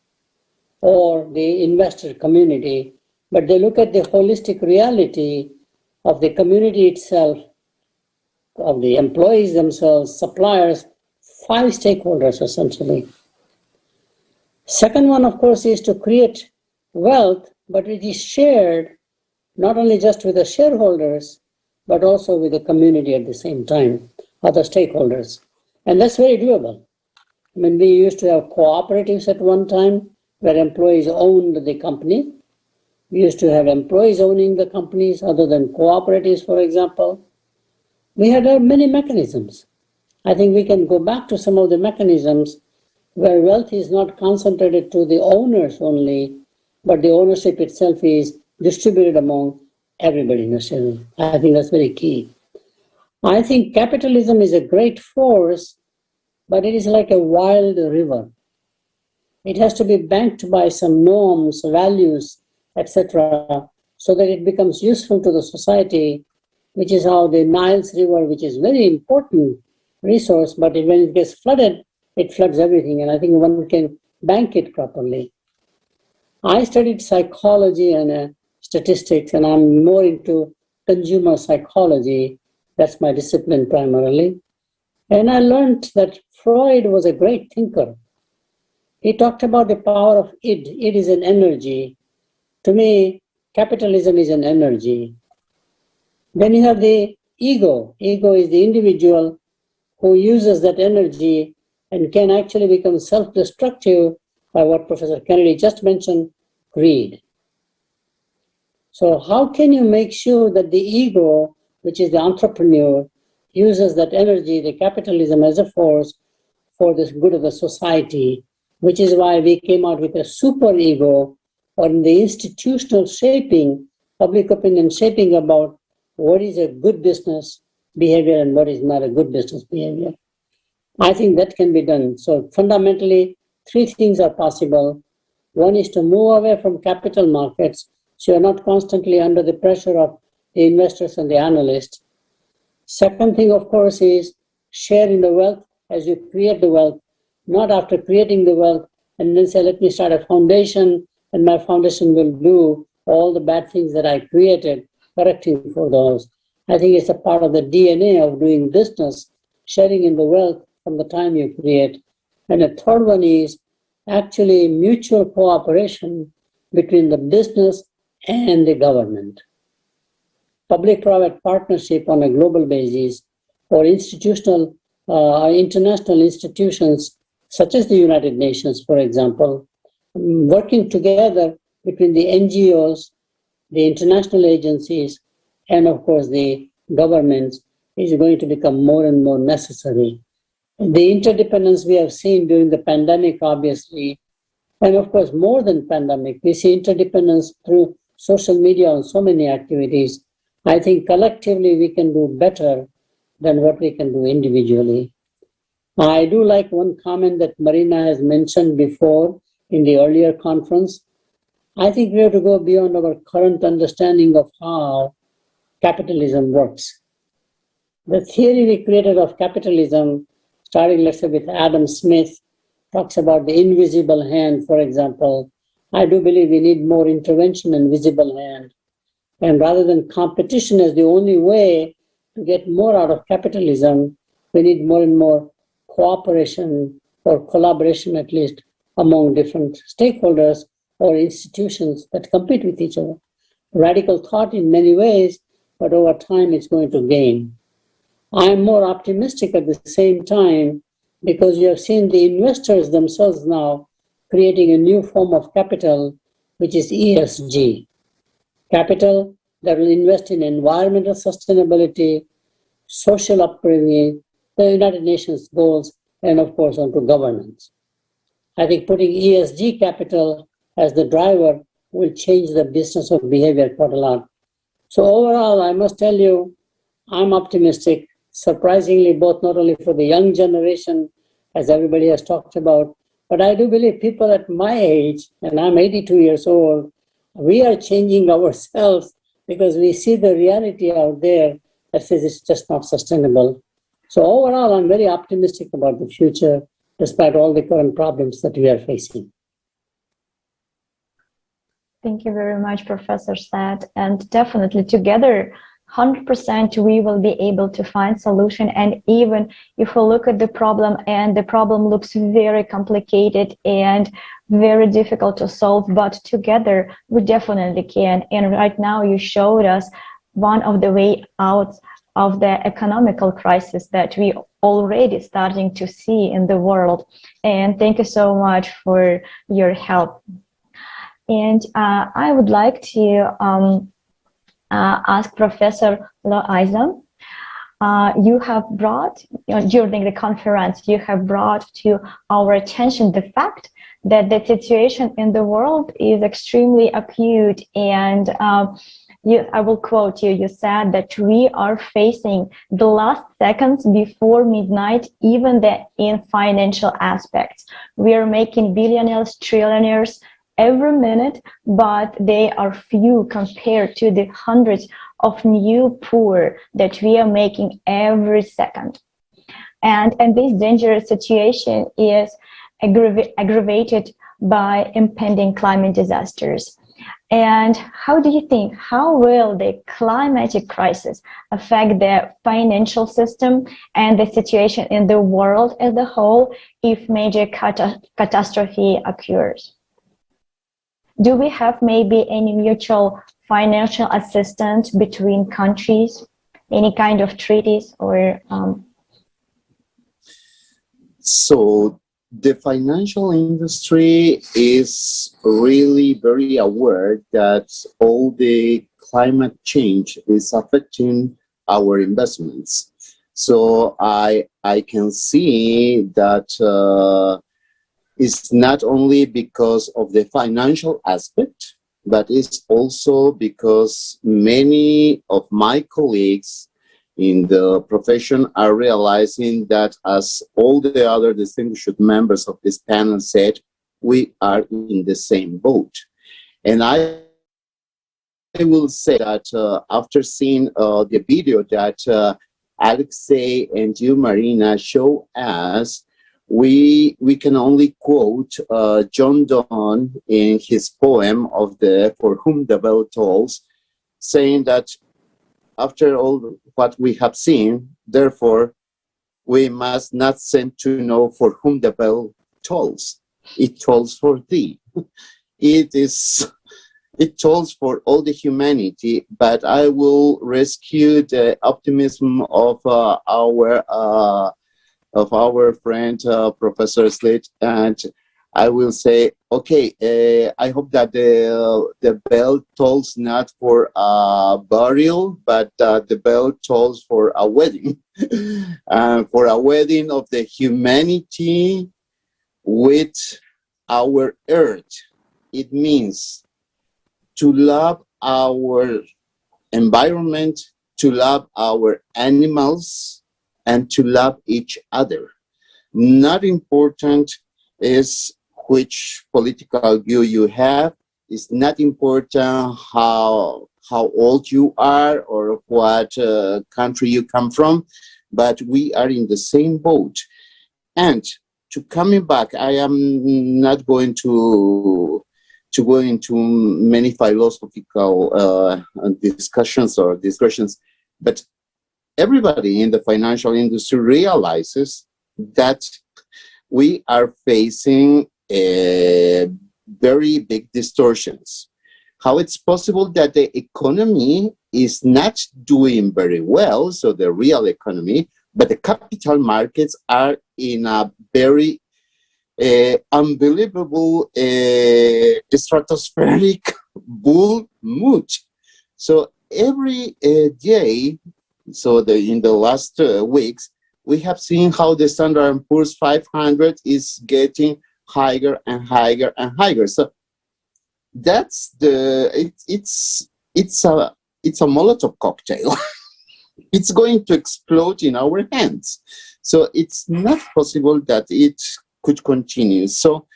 or the investor community, but they look at the holistic reality of the community itself, of the employees themselves, suppliers, 5 stakeholders essentially. Second one, of course, is to create wealth, but it is shared not only just with the shareholders, but also with the community at the same time, other stakeholders. And that's very doable. I mean, we used to have cooperatives at one time where employees owned the company. We used to have employees owning the companies other than cooperatives, for example. We had many mechanisms. I think we can go back to some of the mechanisms where wealth is not concentrated to the owners only, but the ownership itself is distributed among everybody necessarily. I think that's very key. I think capitalism is a great force, but it is like a wild river. It has to be banked by some norms, values, etc., so that it becomes useful to the society, which is how the Niles River, which is very important resource, but when it gets flooded, it floods everything, and I think one can bank it properly. I studied psychology and statistics, and I'm more into consumer psychology. That's my discipline primarily. And I learned that Freud was a great thinker. He talked about the power of id. Id is an energy. To me, capitalism is an energy. Then you have the ego. Ego is the individual who uses that energy and can actually become self-destructive by what Professor Kennedy just mentioned, greed. So how can you make sure that the ego, which is the entrepreneur, uses that energy, the capitalism, as a force for the good of the society, which is why we came out with a super ego, or in the institutional shaping, public opinion shaping about what is a good business behavior and what is not a good business behavior. I think that can be done. So fundamentally, 3 things are possible. One is to move away from capital markets, so you're not constantly under the pressure of the investors and the analysts. Second thing, of course, is share in the wealth as you create the wealth, not after creating the wealth and then say, let me start a foundation and my foundation will do all the bad things that I created, correcting for those. I think it's a part of the DNA of doing business, sharing in the wealth from the time you create. And the third one is actually mutual cooperation between the business and the government. Public-private partnership on a global basis or international institutions such as the United Nations, for example, working together between the NGOs, the international agencies, and of course the governments is going to become more and more necessary. The interdependence we have seen during the pandemic, obviously, and of course more than pandemic, we see interdependence through social media on so many activities. I think collectively we can do better than what we can do individually. I do like one comment that Marina has mentioned before in the earlier conference. I think we have to go beyond our current understanding of how capitalism works. The theory we created of capitalism, starting, let's say, with Adam Smith, talks about the invisible hand, for example. I do believe we need more intervention in visible hand. And rather than competition as the only way to get more out of capitalism, we need more and more cooperation or collaboration, at least, among different stakeholders or institutions that compete with each other. Radical thought in many ways, but over time it's going to gain. I am more optimistic at the same time because you have seen the investors themselves now creating a new form of capital, which is ESG. Capital that will invest in environmental sustainability, social upbringing, the United Nations goals, and of course onto governance. I think putting ESG capital as the driver will change the business of behavior quite a lot. So overall, I must tell you, I'm optimistic, surprisingly, both not only for the young generation, as everybody has talked about, but I do believe people at my age, and I'm 82 years old, we are changing ourselves because we see the reality out there that says it's just not sustainable. So overall, I'm very optimistic about the future, despite all the current problems that we are facing. Thank you very much, Professor Sad. And definitely together, 100% we will be able to find solution. And even if we look at the problem and the problem looks very complicated and very difficult to solve, but together we definitely can. And right now you showed us one of the way out of the economical crisis that we already starting to see in the world. And thank you so much for your help. And I would like to ask Professor Loaiza, you have brought, during the conference, you have brought to our attention the fact that the situation in the world is extremely acute. And I will quote you, you said that we are facing the last seconds before midnight, even in financial aspects. We are making billionaires, trillionaires every minute, but they are few compared to the hundreds of new poor that we are making every second. And this dangerous situation is aggravated by impending climate disasters. And how do you think, how will the climatic crisis affect the financial system and the situation in the world as a whole if major catastrophe occurs? Do we have maybe any mutual financial assistance between countries, any kind of treaties or? So the financial industry is really very aware that all the climate change is affecting our investments. So I can see that it's not only because of the financial aspect, but it's also because many of my colleagues in the profession are realizing that, as all the other distinguished members of this panel said, we are in the same boat. And I will say that after seeing the video that Alexei and you, Marina, show us, we can only quote John Donne in his poem of the For Whom the Bell Tolls, saying that after all what we have seen, therefore, we must not seem to know for whom the bell tolls. it tolls for thee. It tolls for all the humanity, but I will rescue the optimism of our friend Professor Slit, and I will say, okay, I hope that the bell tolls not for a burial, but the bell tolls for a wedding, for a wedding of the humanity with our earth. It means to love our environment, to love our animals, and to love each other. Not important is which political view you have. It's not important how old you are or what country you come from, but we are in the same boat. And to coming back, I am not going to go into many philosophical discussions or discussions, but everybody in the financial industry realizes that we are facing very big distortions. How it's possible that the economy is not doing very well, so the real economy, but the capital markets are in a very unbelievable stratospheric bull mood. So every day, in the last weeks, we have seen how the Standard & Poor's 500 is getting higher and higher and higher. So that's it's a Molotov cocktail. It's going to explode in our hands. So it's not possible that it could continue. So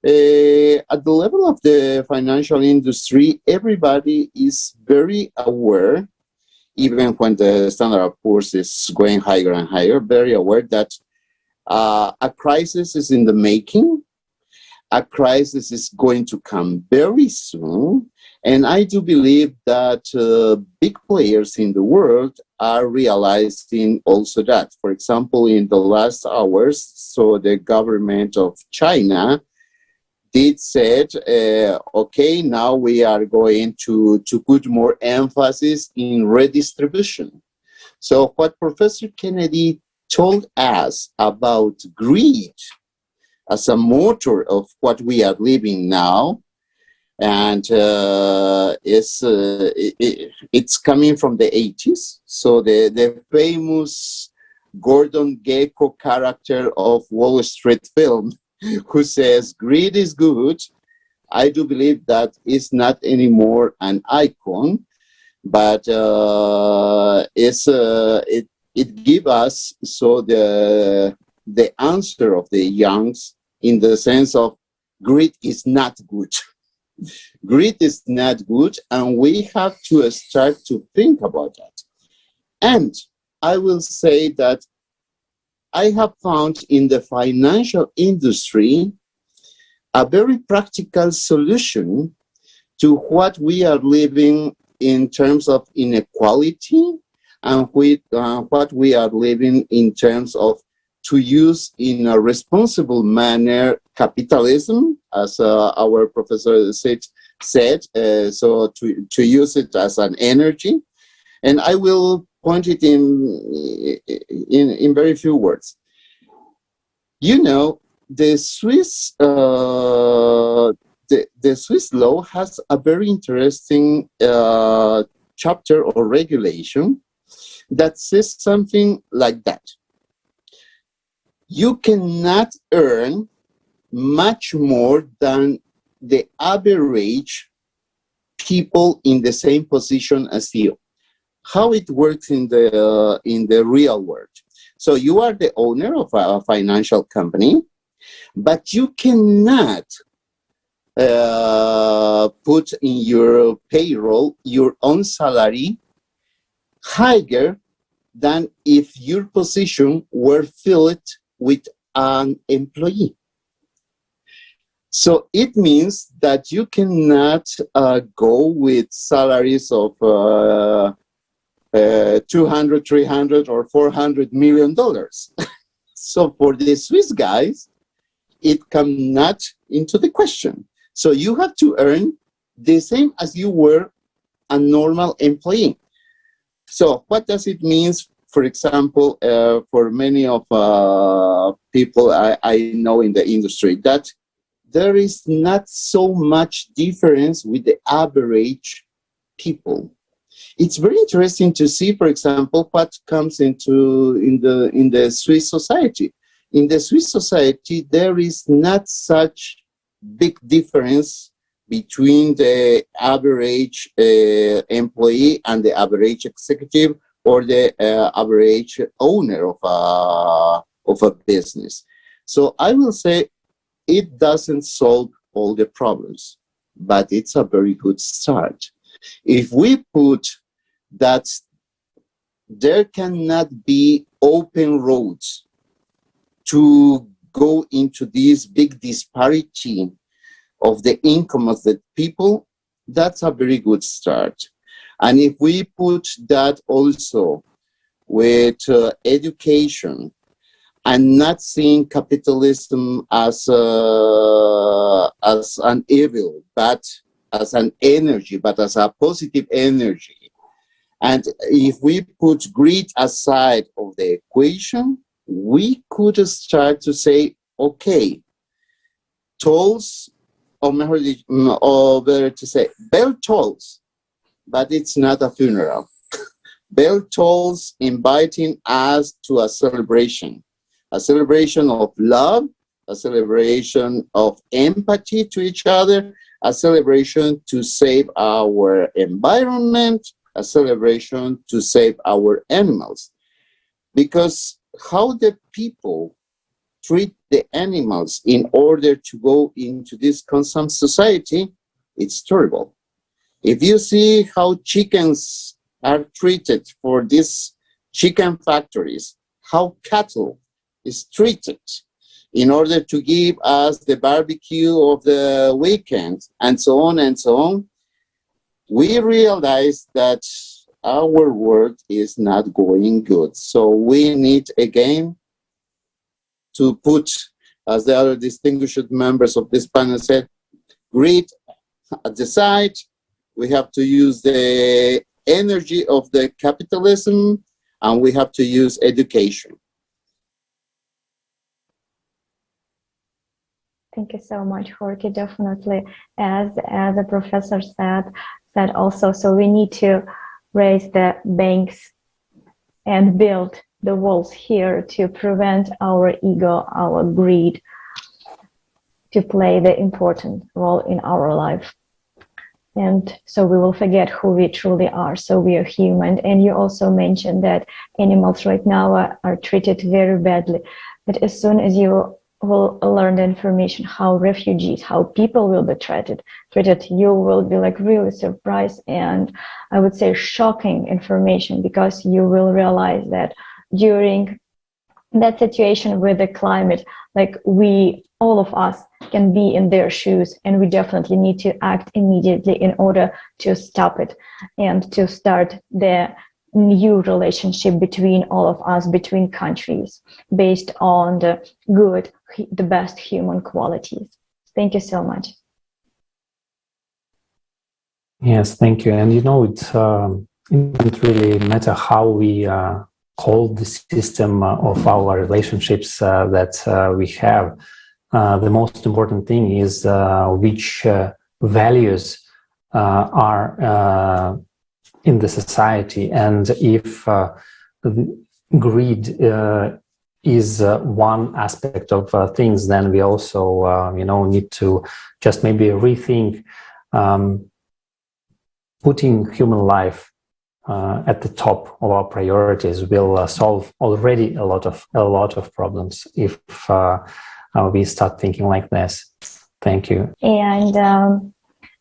at the level of the financial industry, everybody is very aware, even when the Standard & Poor's is going higher and higher, very aware that a crisis is in the making. A crisis is going to come very soon. And I do believe that big players in the world are realizing also that. For example, in the last hours, so the government of China did said, okay, now we are going to put more emphasis in redistribution. So what Professor Kennedy told us about greed as a motor of what we are living now, and it's coming from the 80s. So the famous Gordon Gekko character of Wall Street film, who says greed is good, I do believe that is not anymore an icon, but it gives us so the answer of the youngs in the sense of greed is not good. Greed is not good, and we have to start to think about that. And I will say that I have found in the financial industry a very practical solution to what we are living in terms of inequality and what we are living in terms of to use in a responsible manner capitalism, as our professor said, so to use it as an energy. And I will point it in very few words. You know, the Swiss the Swiss law has a very interesting chapter or regulation that says something like that. You cannot earn much more than the average people in the same position as you. How it works in the real world. So you are the owner of a financial company, but you cannot put in your payroll your own salary higher than if your position were filled with an employee. So it means that you cannot go with salaries of $200, $300, or $400 million. So for the Swiss guys, it comes not into the question. So you have to earn the same as you were a normal employee. So what does it mean, for example, for many of people I know in the industry, that there is not so much difference with the average people. It's very interesting to see, for example, what comes into in the Swiss society. In the Swiss society, there is not such big difference between the average employee and the average executive or the average owner of a business. So I will say it doesn't solve all the problems, but it's a very good start. If we put that there cannot be open roads to go into this big disparity of the income of the people, that's a very good start. And if we put that also with education and not seeing capitalism as an evil, but as an energy, but as a positive energy, and if we put greed aside of the equation, we could start to say, okay, tolls, or better to say, bell tolls, but it's not a funeral. Bell tolls inviting us to a celebration of love, a celebration of empathy to each other, a celebration to save our environment, a celebration to save our animals. Because how the people treat the animals in order to go into this consumer society, it's terrible. If you see how chickens are treated for these chicken factories, how cattle is treated in order to give us the barbecue of the weekend, and so on, we realize that our world is not going good. So we need again to put, as the other distinguished members of this panel said, greed at the side. We have to use the energy of the capitalism, and we have to use education. Thank you so much, Jorge. Definitely, as the professor said also, so we need to raise the banks and build the walls here to prevent our ego, our greed, to play the important role in our life. And so we will forget who we truly are. So we are human. And you also mentioned that animals right now are treated very badly. But as soon as you will learn the information how refugees, how people will be treated, you will be like really surprised, and I would say shocking information, because you will realize that during that situation with the climate, like all of us can be in their shoes, and we definitely need to act immediately in order to stop it and to start the new relationship between all of us, between countries, based on the best human qualities. Thank you so much. Yes, thank you. And it doesn't really matter how we call the system of our relationships that we have. The most important thing is which values are in the society, and if greed is one aspect of things, then we also need to just maybe rethink putting human life at the top of our priorities will solve already a lot of problems if we start thinking like this. Thank you. And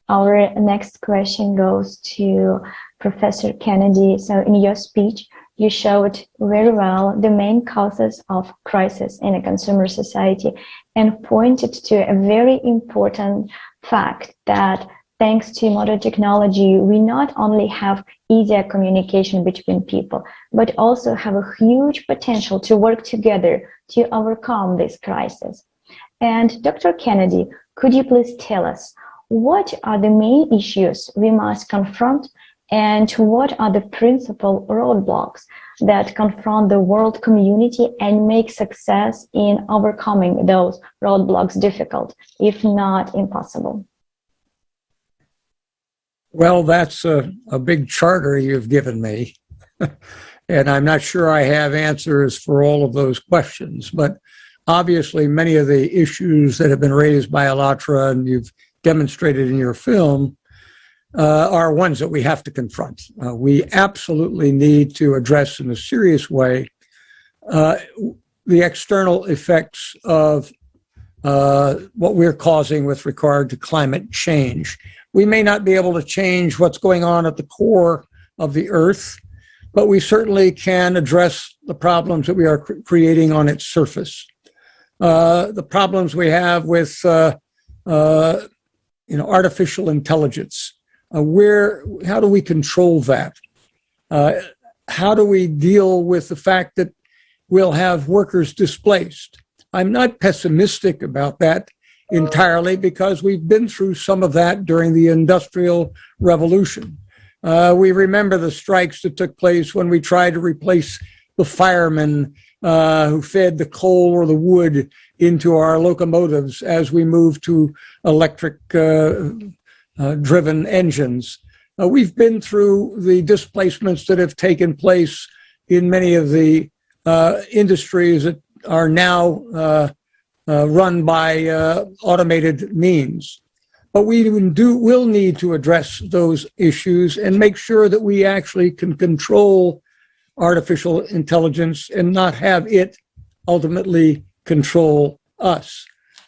our next question goes to Professor Kennedy. So in your speech, you showed very well the main causes of crisis in a consumer society and pointed to a very important fact that thanks to modern technology, we not only have easier communication between people, but also have a huge potential to work together to overcome this crisis. And Dr. Kennedy, could you please tell us what are the main issues we must confront and what are the principal roadblocks that confront the world community and make success in overcoming those roadblocks difficult, if not impossible? Well, that's a big charter you've given me. And I'm not sure I have answers for all of those questions, but obviously many of the issues that have been raised by Alatra and you've demonstrated in your film are ones that we have to confront. We absolutely need to address in a serious way the external effects of what we're causing with regard to climate change. We may not be able to change what's going on at the core of the Earth, but we certainly can address the problems that we are creating on its surface. The problems we have with artificial intelligence. How do we control that? How do we deal with the fact that we'll have workers displaced? I'm not pessimistic about that entirely because we've been through some of that during the Industrial Revolution. We remember the strikes that took place when we tried to replace the firemen who fed the coal or the wood into our locomotives as we moved to electric driven engines. We've been through the displacements that have taken place in many of the industries that are now run by automated means. But we will need to address those issues and make sure that we actually can control artificial intelligence and not have it ultimately control us.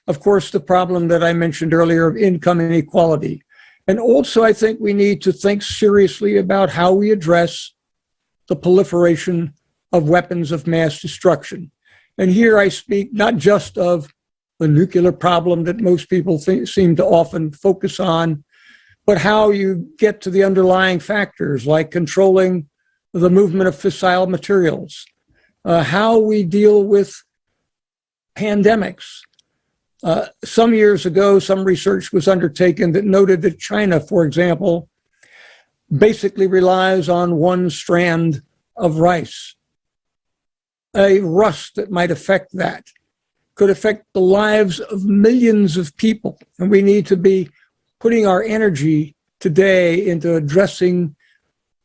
Of course, the problem that I mentioned earlier of income inequality. And also, I think we need to think seriously about how we address the proliferation of weapons of mass destruction. And here I speak not just of the nuclear problem that most people seem to often focus on, but how you get to the underlying factors like controlling the movement of fissile materials, how we deal with pandemics. Some years ago, some research was undertaken that noted that China, for example, basically relies on one strand of rice. A rust that might affect that could affect the lives of millions of people. And we need to be putting our energy today into addressing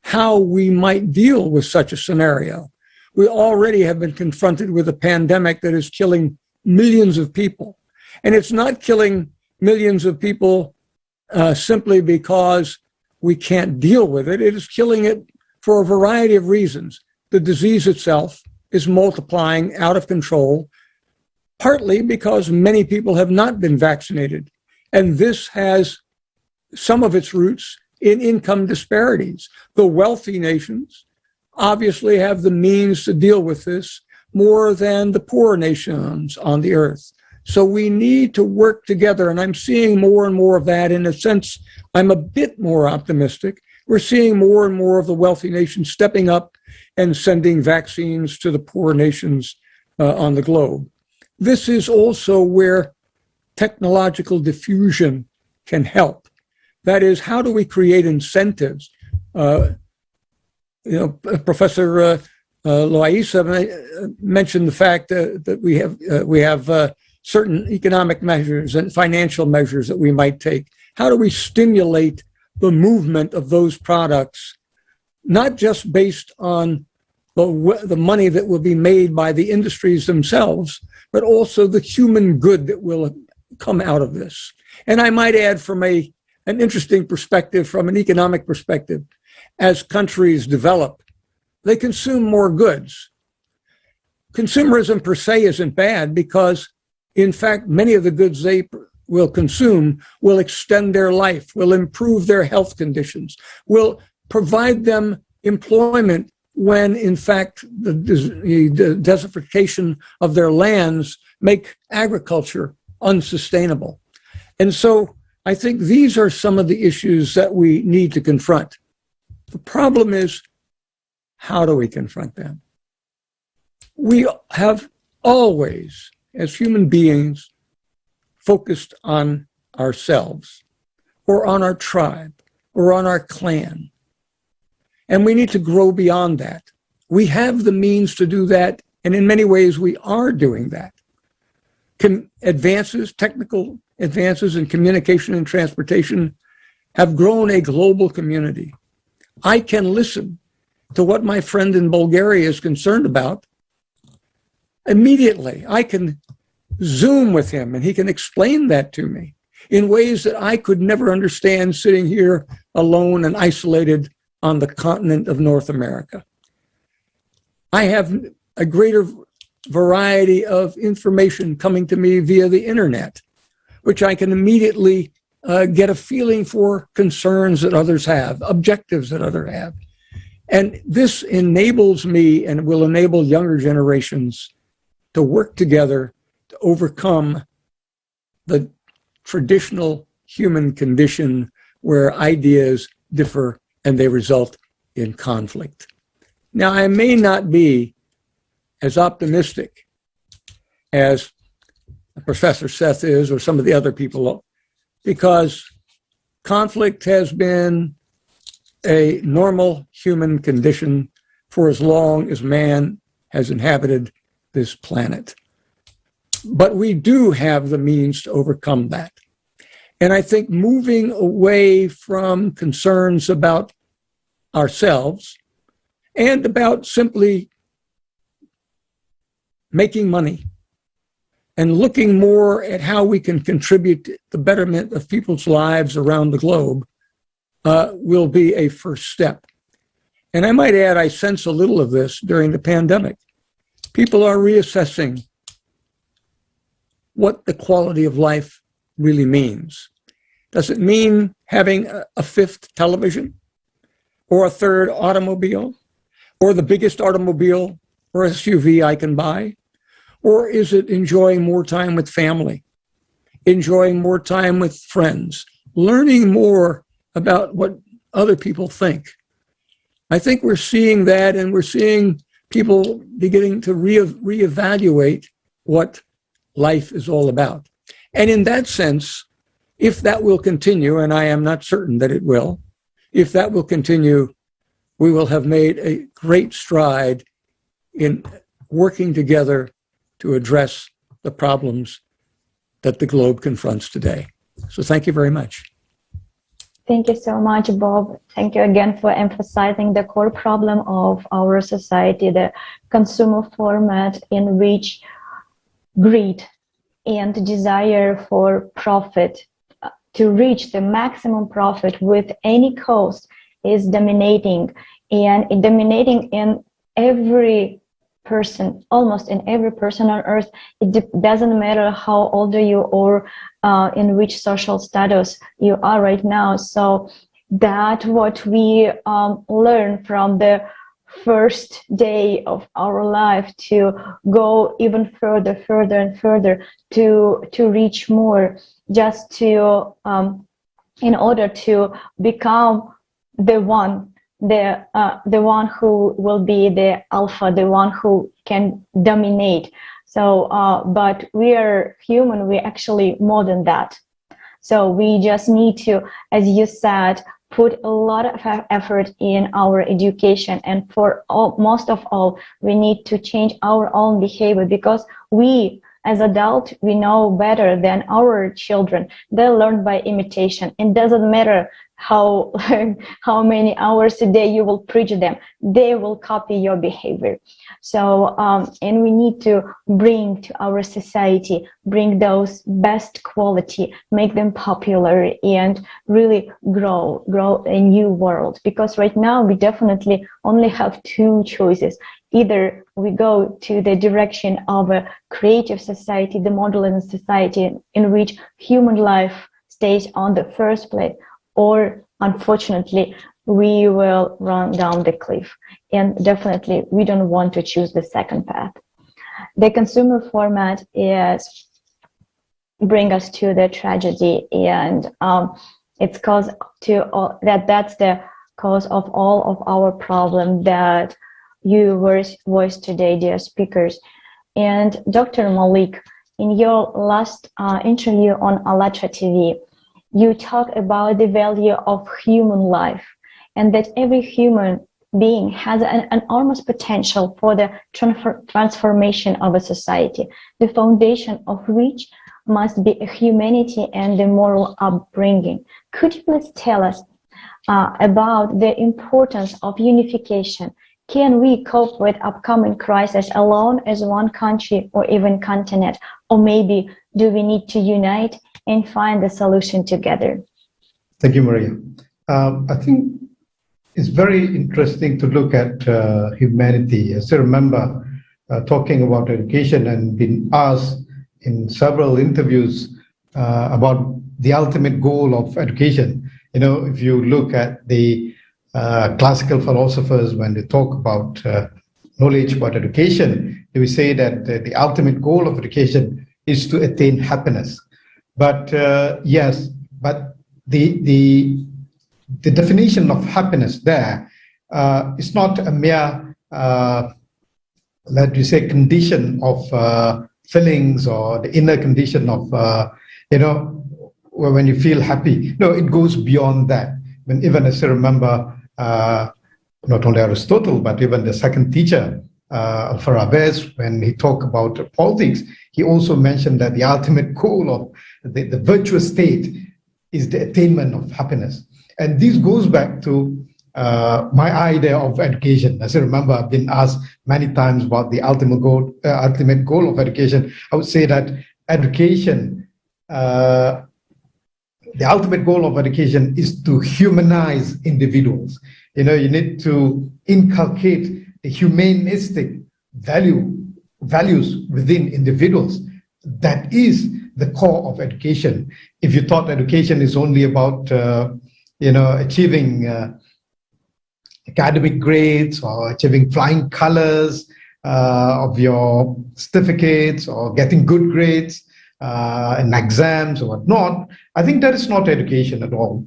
how we might deal with such a scenario. We already have been confronted with a pandemic that is killing millions of people. And it's not killing millions of people simply because we can't deal with it. It is killing it for a variety of reasons. The disease itself is multiplying out of control, partly because many people have not been vaccinated. And this has some of its roots in income disparities. The wealthy nations obviously have the means to deal with this more than the poor nations on the earth. So we need to work together, and I'm seeing more and more of that. In a sense, I'm a bit more optimistic. We're seeing more and more of the wealthy nations stepping up and sending vaccines to the poor nations on the globe. This is also where technological diffusion can help. That is, how do we create incentives? Professor Loaiza mentioned the fact that we have certain economic measures and financial measures that we might take. How do we stimulate the movement of those products, not just based on the money that will be made by the industries themselves, but also the human good that will come out of this? And I might add, from an interesting perspective, from an economic perspective, as countries develop, they consume more goods. Consumerism per se isn't bad because, in fact, many of the goods they will consume will extend their life, will improve their health conditions, will provide them employment when, in fact, the desertification of their lands make agriculture unsustainable. And so I think these are some of the issues that we need to confront. The problem is, how do we confront them? We have always, as human beings, focused on ourselves or on our tribe or on our clan. And we need to grow beyond that. We have the means to do that, and in many ways we are doing that. Technical advances in communication and transportation have grown a global community. I can listen to what my friend in Bulgaria is concerned about immediately. I can Zoom with him and he can explain that to me in ways that I could never understand sitting here alone and isolated on the continent of North America. I have a greater variety of information coming to me via the internet, which I can immediately get a feeling for concerns that others have, objectives that others have. And this enables me and will enable younger generations to work together to overcome the traditional human condition where ideas differ and they result in conflict. Now, I may not be as optimistic as Professor Seth is or some of the other people, because conflict has been a normal human condition for as long as man has inhabited this planet. But we do have the means to overcome that. And I think moving away from concerns about ourselves and about simply making money and looking more at how we can contribute to the betterment of people's lives around the globe will be a first step. And I might add, I sense a little of this during the pandemic. People are reassessing what the quality of life really means. Does it mean having a fifth television or a third automobile or the biggest automobile or SUV I can buy? Or is it enjoying more time with family, enjoying more time with friends, learning more about what other people think? I think we're seeing that, and we're seeing people beginning to reevaluate what life is all about. And in that sense, if that will continue, and I am not certain that it will, if that will continue, we will have made a great stride in working together to address the problems that the globe confronts today. So thank you very much. Thank you so much, Bob. Thank you again for emphasizing the core problem of our society, the consumer format in which greed and desire for profit, to reach the maximum profit with any cost, is dominating, and dominating in every person, almost in every person on earth. It doesn't matter how old are you or in which social status you are right now. So that what we learn from the first day of our life, to go even further and further, to reach more, just to in order to become the one who will be the alpha, the one who can dominate. So, but we are human, we're actually more than that. So we just need to, as you said, put a lot of effort in our education. And for most of all, we need to change our own behavior, because we, as adults, we know better than our children. They learn by imitation. It doesn't matter how many hours a day you will preach them, they will copy your behavior. So and we need to bring to our society, bring those best quality, make them popular, and really grow a new world. Because right now we definitely only have two choices. Either we go to the direction of a creative society, the modern society in which human life stays on the first place, or unfortunately, we will run down the cliff. And definitely, we don't want to choose the second path. The consumer format is bring us to the tragedy, and it's cause to all, that's the cause of all of our problem that you voiced today, dear speakers. And Dr. Malik, in your last interview on ALLATRA TV, you talk about the value of human life and that every human being has an enormous potential for the transformation of a society, the foundation of which must be a humanity and the moral upbringing. Could you please tell us about the importance of unification? Can we cope with upcoming crises alone as one country or even continent? Or maybe do we need to unite and find a solution together? Thank you, Maria. I think it's very interesting to look at humanity. I still remember talking about education and being asked in several interviews about the ultimate goal of education. You know, if you look at the classical philosophers, when they talk about knowledge about education, they will say that the ultimate goal of education is to attain happiness. But yes, but the definition of happiness there is not a mere, let me say, condition of feelings or the inner condition of, you know, when you feel happy. No, it goes beyond that. When even I still remember, not only Aristotle, but even the second teacher, Farabes, when he talked about politics, he also mentioned that the ultimate goal of the virtuous state is the attainment of happiness. And this goes back to my idea of education. As I remember, I've been asked many times about the ultimate goal of education. I would say that education, the ultimate goal of education is to humanize individuals. You know, you need to inculcate the humanistic values within individuals. That is the core of education. If you thought education is only about, you know, achieving academic grades or achieving flying colors of your certificates or getting good grades in exams or whatnot, I think that is not education at all.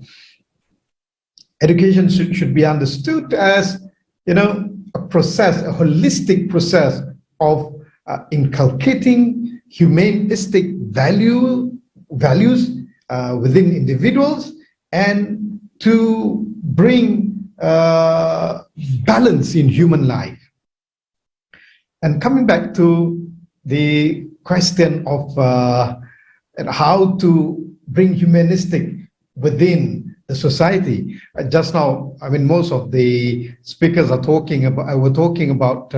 Education should be understood as, you know, a process, a holistic process of inculcating humanistic values within individuals and to bring balance in human life. And coming back to the question of how to bring humanistic within the society. Just now, I mean, most of the speakers are talking about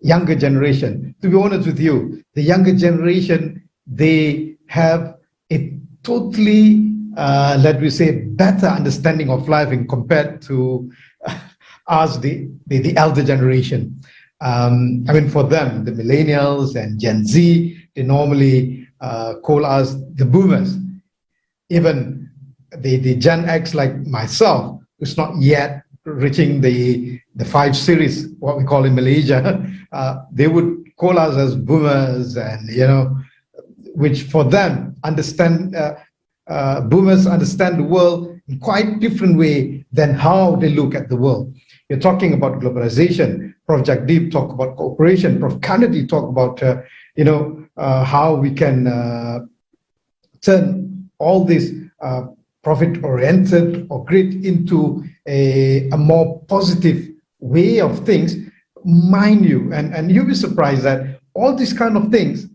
younger generation. To be honest with you, the younger generation, they have a totally, let me say, better understanding of life in compared to us, the elder generation. I mean, for them, the millennials and Gen Z, they normally call us the boomers. Even the Gen X, like myself, who's not yet reaching the 5 series, what we call in Malaysia, they would call us as boomers, and you know, which for them boomers understand the world in quite different way than how they look at the world. You're talking about globalization. Prof. Jagdeep talk about cooperation. Prof. Kennedy talk about you know, how we can turn all this profit-oriented or grit into a more positive way of things. Mind you, and you'll be surprised that all these kind of things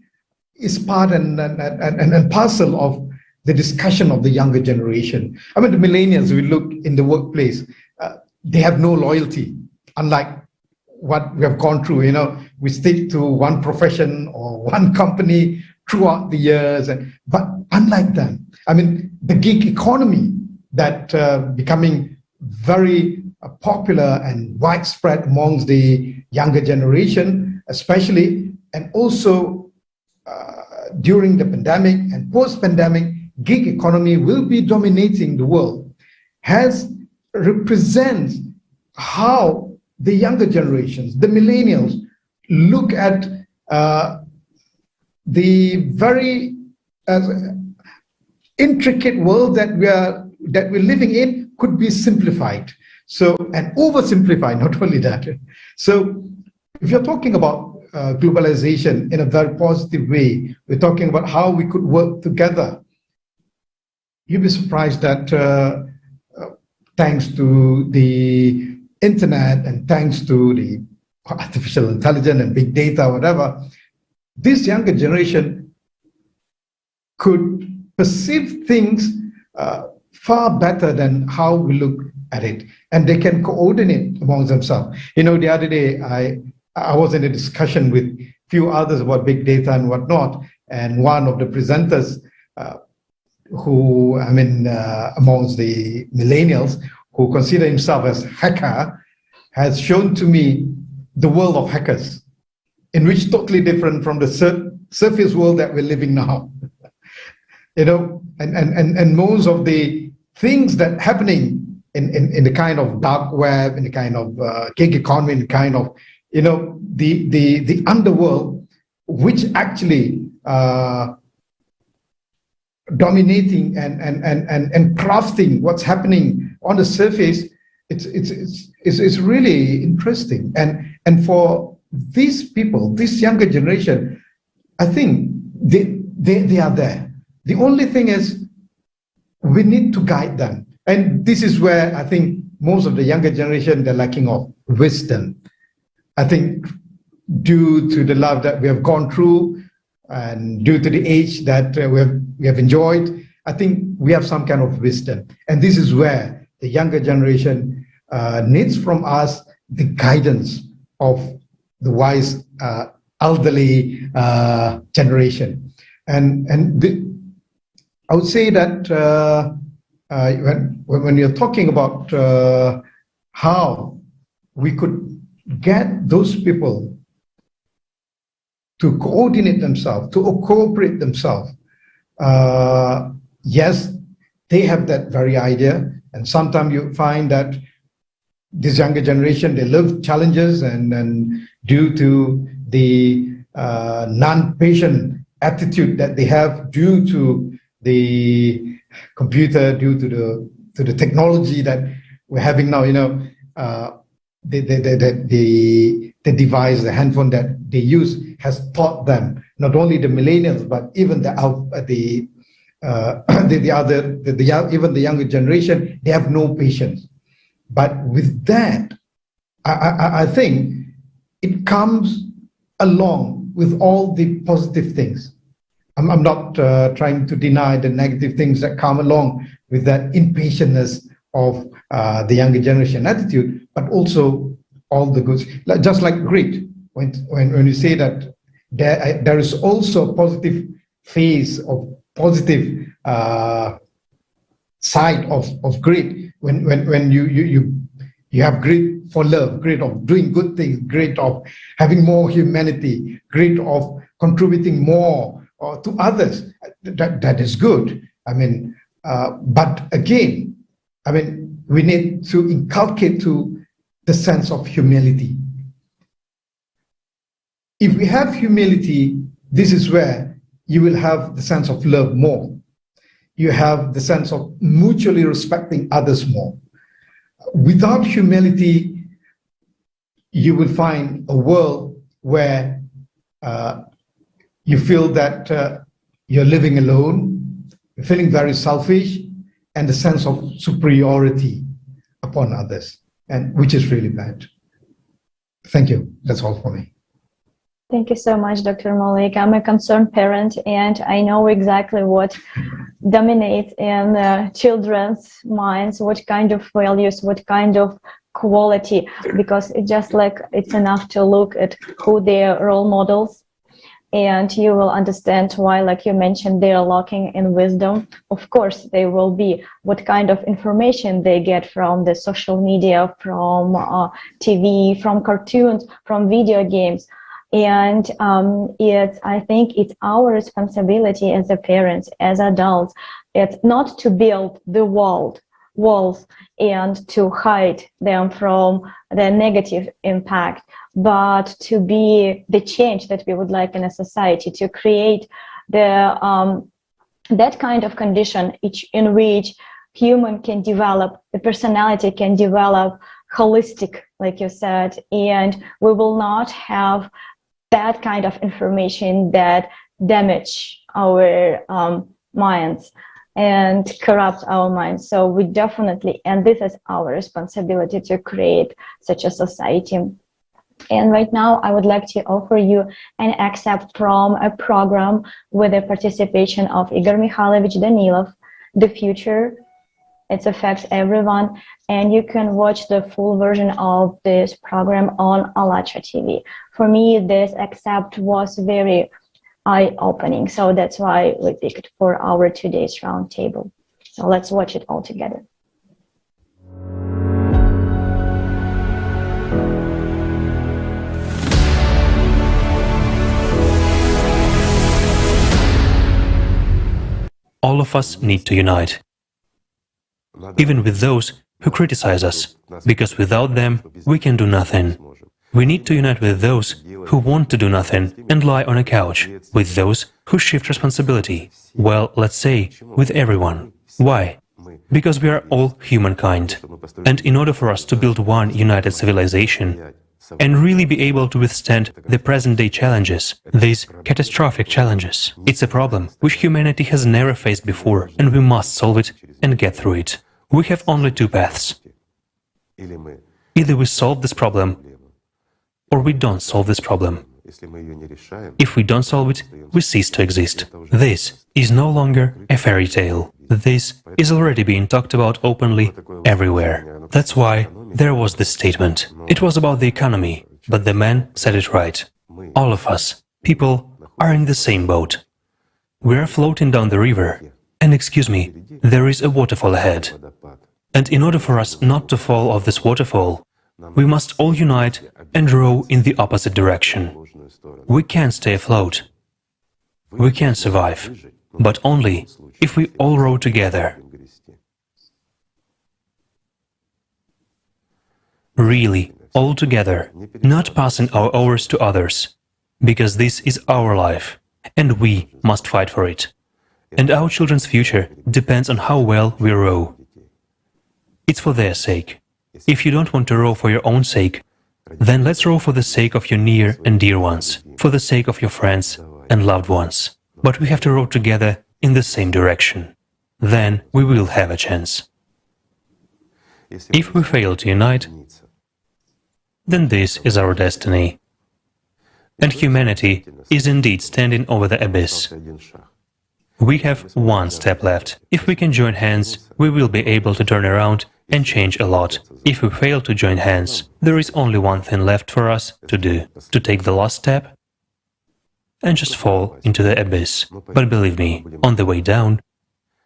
is part and parcel of the discussion of the younger generation. I mean, the millennials, we look in the workplace, they have no loyalty, unlike what we have gone through. You know, we stick to one profession or one company throughout the years. But unlike them, I mean, the gig economy that becoming very popular and widespread amongst the younger generation, especially, and also during the pandemic and post-pandemic, gig economy will be dominating the world, represents how the younger generations, the millennials, look at the very intricate world that we're living in could be simplified. So, and oversimplified, not only that. So if you're talking about globalization in a very positive way. We're talking about how we could work together. You'd be surprised that thanks to the internet and thanks to the artificial intelligence and big data, whatever, this younger generation could perceive things far better than how we look at it, and they can coordinate amongst themselves. You know, the other day I was in a discussion with a few others about big data and whatnot, and one of the presenters who, amongst the millennials who consider himself as hacker, has shown to me the world of hackers, in which totally different from the surface world that we're living now. You know, and most of the things that happening in the kind of dark web, in the kind of gig economy, in the kind of, you know, the underworld, which actually dominating and crafting what's happening on the surface, it's really interesting. And for these people, this younger generation, I think they are there. The only thing is we need to guide them. And this is where I think most of the younger generation, they're lacking of wisdom. I think due to the love that we have gone through and due to the age that we have enjoyed, I think we have some kind of wisdom. And this is where the younger generation needs from us the guidance of the wise elderly generation. And I would say that when you're talking about how we could get those people to coordinate themselves, to cooperate themselves, yes, they have that very idea. And sometimes you find that this younger generation, they love challenges, and due to the non-patient attitude that they have, due to the computer, due to the technology that we're having now, you know, the device, the handphone that they use has taught them, not only the millennials, but even even the younger generation, they have no patience. But with that, I think it comes along with all the positive things. I'm not trying to deny the negative things that come along with that impatientness of the younger generation attitude, but also all the goods. Just like grit, when you say that there is also a positive phase of positive side of grit, when you have grit for love, grit of doing good things, grit of having more humanity, grit of contributing more to others, that is good. I mean, but again, I mean, we need to inculcate to the sense of humility. If we have humility, this is where you will have the sense of love more. You have the sense of mutually respecting others more. Without humility, you will find a world where you feel that you're living alone, you're feeling very selfish, and the sense of superiority upon others, and which is really bad. Thank you. That's all for me. Thank you so much, Dr. Malik. I'm a concerned parent, and I know exactly what dominates in children's minds, what kind of values, what kind of quality, because it's just like it's enough to look at who their role models, and you will understand why, like you mentioned, they are lacking in wisdom. Of course, they will be. What kind of information they get from the social media, from TV, from cartoons, from video games. And I think it's our responsibility as a parents, as adults, it's not to build the walls and to hide them from the negative impact, but to be the change that we would like in a society, to create the that kind of condition in which human can develop, the personality can develop holistic, like you said, and we will not have that kind of information that damage our minds and corrupt our minds. So we definitely, and this is our responsibility to create such a society. And right now, I would like to offer you an excerpt from a program with the participation of Igor Mikhailovich Danilov, The Future. It affects everyone, and you can watch the full version of this program on ALLATRA TV. For me, this excerpt was very eye-opening, so that's why we picked for our today's roundtable. So let's watch it all together. All of us need to unite, even with those who criticize us, because without them we can do nothing. We need to unite with those who want to do nothing and lie on a couch, with those who shift responsibility. Well, let's say, with everyone. Why? Because we are all humankind. And in order for us to build one united civilization and really be able to withstand the present-day challenges, these catastrophic challenges, it's a problem which humanity has never faced before, and we must solve it and get through it. We have only two paths. Either we solve this problem, or we don't solve this problem. If we don't solve it, we cease to exist. This is no longer a fairy tale. This is already being talked about openly everywhere. That's why there was this statement. It was about the economy, but the man said it right. All of us, people, are in the same boat. We are floating down the river, and excuse me, there is a waterfall ahead. And in order for us not to fall off this waterfall, we must all unite and row in the opposite direction. We can't stay afloat. We can survive, but only if we all row together. Really, all together, not passing our oars to others, because this is our life, and we must fight for it. And our children's future depends on how well we row. It's for their sake. If you don't want to row for your own sake, then let's row for the sake of your near and dear ones, for the sake of your friends and loved ones. But we have to row together in the same direction. Then we will have a chance. If we fail to unite, then this is our destiny. And humanity is indeed standing over the abyss. We have one step left. If we can join hands, we will be able to turn around and change a lot. If we fail to join hands, there is only one thing left for us to do, to take the last step and just fall into the abyss. But believe me, on the way down,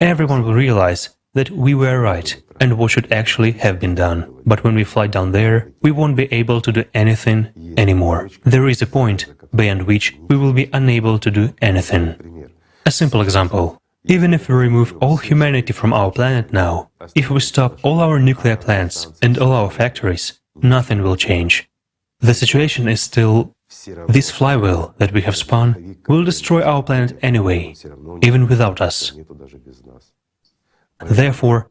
everyone will realize that we were right and what should actually have been done. But when we fly down there, we won't be able to do anything anymore. There is a point beyond which we will be unable to do anything. A simple example. Even if we remove all humanity from our planet now, if we stop all our nuclear plants and all our factories, nothing will change. The situation is still... This flywheel that we have spun will destroy our planet anyway, even without us. Therefore,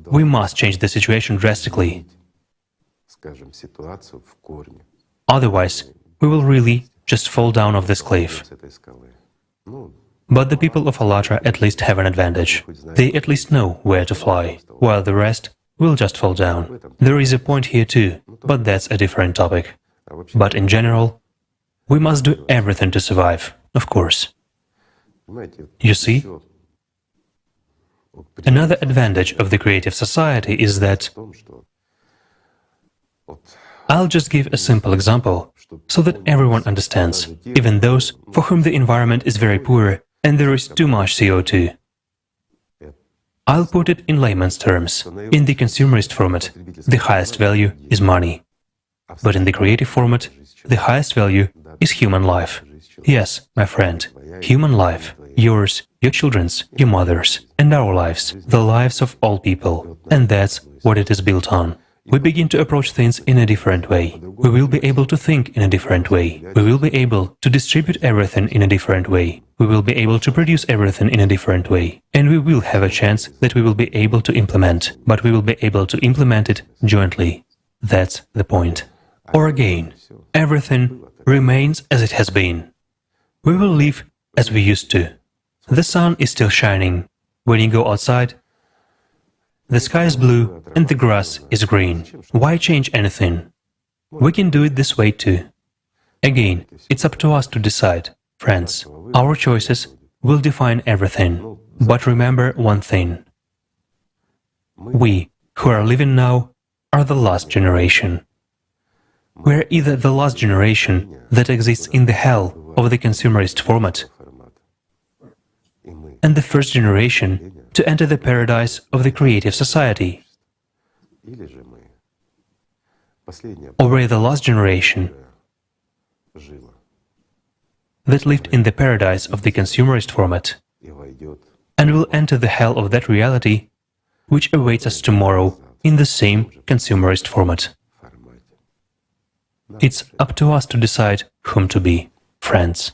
we must change the situation drastically. Otherwise, we will really just fall down off this cliff. But the people of ALLATRA at least have an advantage. They at least know where to fly, while the rest will just fall down. There is a point here too, but that's a different topic. But in general, we must do everything to survive, of course. You see? Another advantage of the creative society is that... I'll just give a simple example, so that everyone understands, even those for whom the environment is very poor and there is too much CO2. I'll put it in layman's terms. In the consumerist format, the highest value is money. But in the creative format, the highest value is human life. Yes, my friend, human life. Yours, your children's, your mother's, and our lives, the lives of all people. And that's what it is built on. We begin to approach things in a different way. We will be able to think in a different way. We will be able to distribute everything in a different way. We will be able to produce everything in a different way. And we will have a chance that we will be able to implement, but we will be able to implement it jointly. That's the point. Or again, everything remains as it has been. We will live as we used to. The sun is still shining. When you go outside, the sky is blue and the grass is green. Why change anything? We can do it this way too. Again, it's up to us to decide. Friends, our choices will define everything. But remember one thing. We, who are living now, are the last generation. We're either the last generation that exists in the hell of the consumerist format, and the first generation to enter the paradise of the creative society. Or we're the last generation that lived in the paradise of the consumerist format, and will enter the hell of that reality which awaits us tomorrow in the same consumerist format. It's up to us to decide whom to be, friends.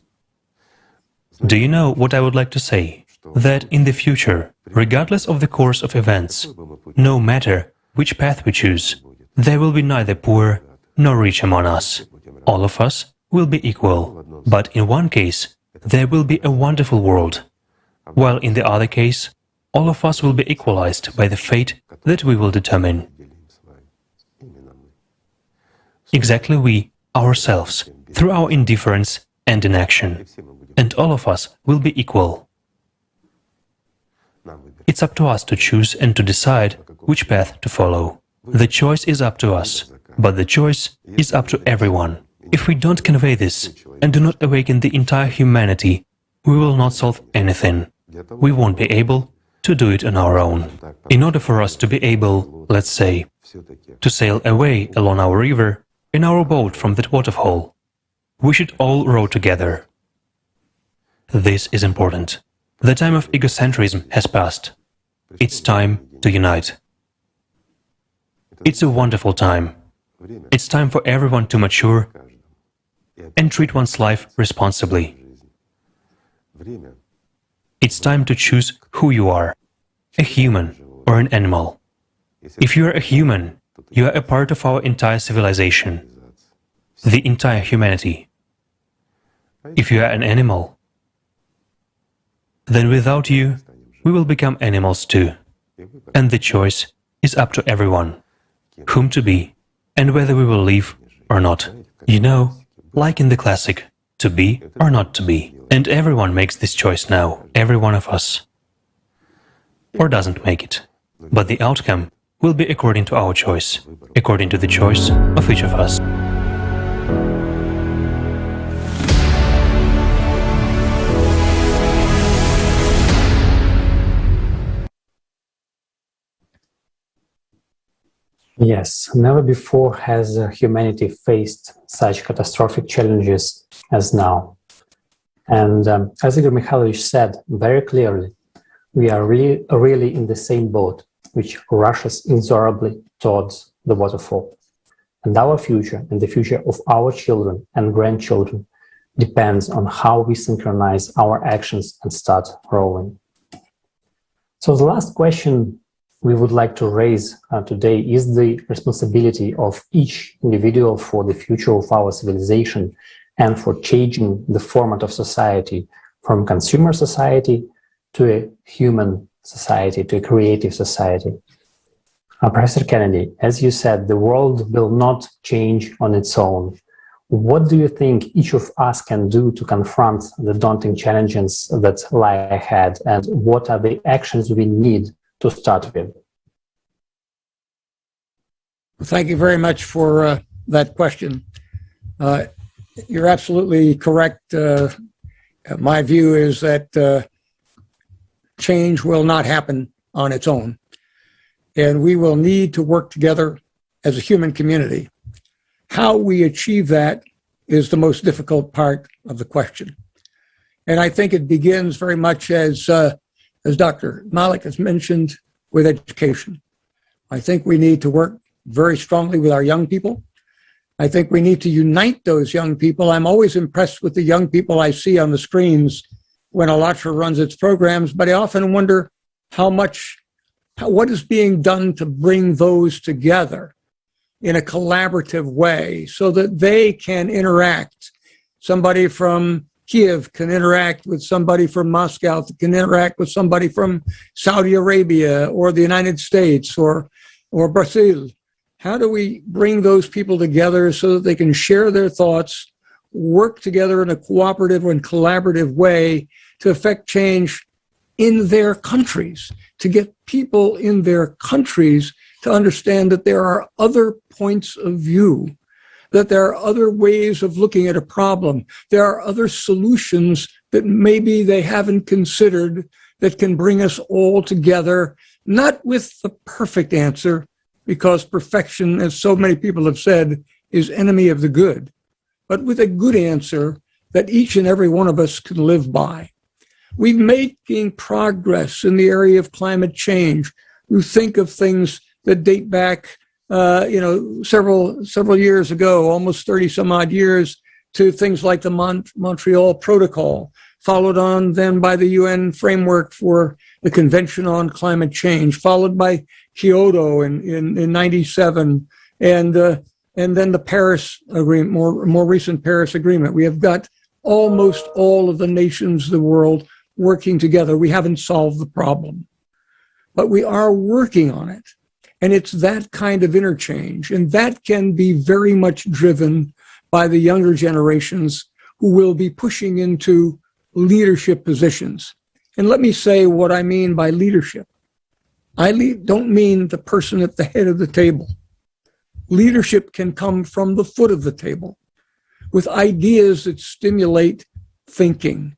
Do you know what I would like to say? That in the future, regardless of the course of events, no matter which path we choose, there will be neither poor nor rich among us. All of us will be equal, but in one case, there will be a wonderful world, while in the other case, all of us will be equalized by the fate that we will determine. Exactly we, ourselves, through our indifference and inaction, and all of us will be equal. It's up to us to choose and to decide which path to follow. The choice is up to us, but the choice is up to everyone. If we don't convey this and do not awaken the entire humanity, we will not solve anything. We won't be able to do it on our own. In order for us to be able, let's say, to sail away along our river in our boat from that waterfall, we should all row together. This is important. The time of egocentrism has passed. It's time to unite. It's a wonderful time. It's time for everyone to mature and treat one's life responsibly. It's time to choose who you are, a human or an animal. If you are a human, you are a part of our entire civilization, the entire humanity. If you are an animal, then without you, we will become animals too. And the choice is up to everyone, whom to be and whether we will live or not. You know, like in the classic, to be or not to be. And everyone makes this choice now, every one of us. Or doesn't make it. But the outcome will be according to our choice, according to the choice of each of us. Yes, never before has humanity faced such catastrophic challenges as now. And as Igor Mikhailovich said very clearly, we are really in the same boat, which rushes inexorably towards the waterfall. And our future and the future of our children and grandchildren depends on how we synchronize our actions and start rowing. So the last question we would like to raise today is the responsibility of each individual for the future of our civilization and for changing the format of society from consumer society to a human society, to a creative society. Professor Kennedy, as you said, the world will not change on its own. What do you think each of us can do to confront the daunting challenges that lie ahead, and what are the actions we need to start with? Thank you very much for that question. You're absolutely correct. My view is that change will not happen on its own, and we will need to work together as a human community. How we achieve that is the most difficult part of the question. And I think it begins very much as Dr. Malik has mentioned, with education. I think we need to work very strongly with our young people. I think we need to unite those young people. I'm always impressed with the young people I see on the screens when ALLATRA runs its programs, but I often wonder what is being done to bring those together in a collaborative way so that they can interact somebody from Kiev can interact with somebody from Moscow, can interact with somebody from Saudi Arabia or the United States or Brazil. How do we bring those people together so that they can share their thoughts, work together in a cooperative and collaborative way to affect change in their countries, to get people in their countries to understand that there are other points of view, that there are other ways of looking at a problem. There are other solutions that maybe they haven't considered that can bring us all together, not with the perfect answer, because perfection, as so many people have said, is enemy of the good, but with a good answer that each and every one of us can live by. We're making progress in the area of climate change. You think of things that date back, several years ago, almost 30 some odd years, to things like the Montreal Protocol, followed on then by the UN framework for the Convention on Climate Change, followed by Kyoto in 97, and then the Paris Agreement, more recent Paris Agreement. We have got almost all of the nations of the world working together. We haven't solved the problem, but we are working on it. And it's that kind of interchange, and that can be very much driven by the younger generations who will be pushing into leadership positions. And let me say what I mean by leadership. I don't mean the person at the head of the table. Leadership can come from the foot of the table with ideas that stimulate thinking,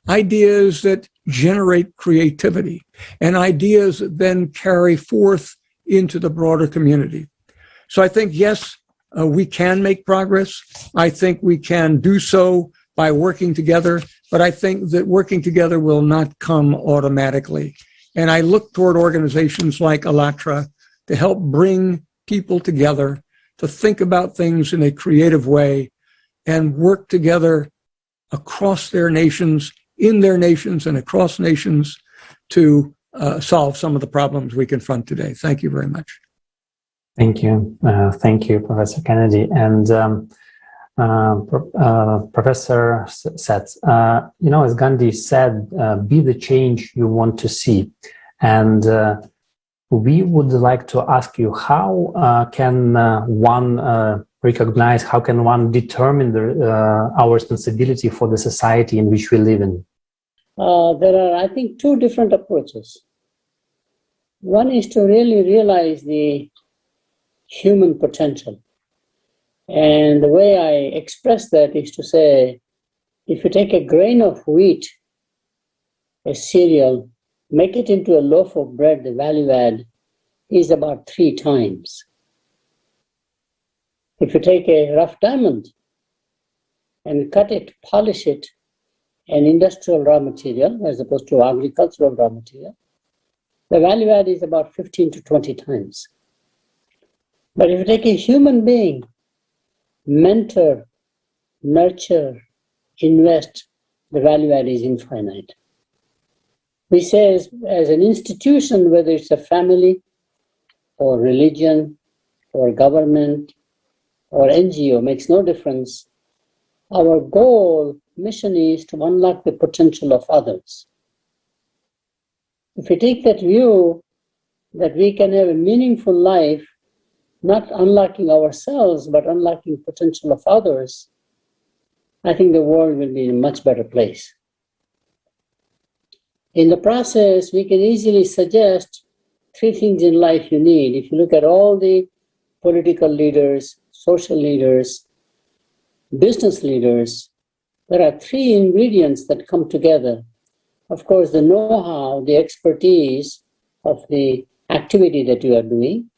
ideas that generate creativity, and ideas that then carry forth into the broader community. So I think, yes, we can make progress. I think we can do so by working together, but I think that working together will not come automatically. And I look toward organizations like ALLATRA to help bring people together to think about things in a creative way and work together across their nations, in their nations, and across nations to solve some of the problems we confront today. Thank you very much. Thank you. Thank you, Professor Kennedy. And Professor Setz, as Gandhi said, be the change you want to see. And we would like to ask you, how can one recognize, how can one determine our responsibility for the society in which we live in? There are, I think, two different approaches. One is to really realize the human potential. And the way I express that is to say, if you take a grain of wheat, a cereal, make it into a loaf of bread, the value add is about 3 times. If you take a rough diamond and cut it, polish it, an industrial raw material as opposed to agricultural raw material, the value add is about 15 to 20 times. But if you take a human being, mentor, nurture, invest, the value add is infinite. We say as an institution, whether it's a family or religion or government or NGO, makes no difference. Our goal, mission is to unlock the potential of others. If we take that view that we can have a meaningful life, not unlocking ourselves, but unlocking potential of others, I think the world will be in a much better place. In the process, we can easily suggest 3 things in life you need. If you look at all the political leaders, social leaders, business leaders, there are 3 ingredients that come together. Of course, the know-how, the expertise of the activity that you are doing,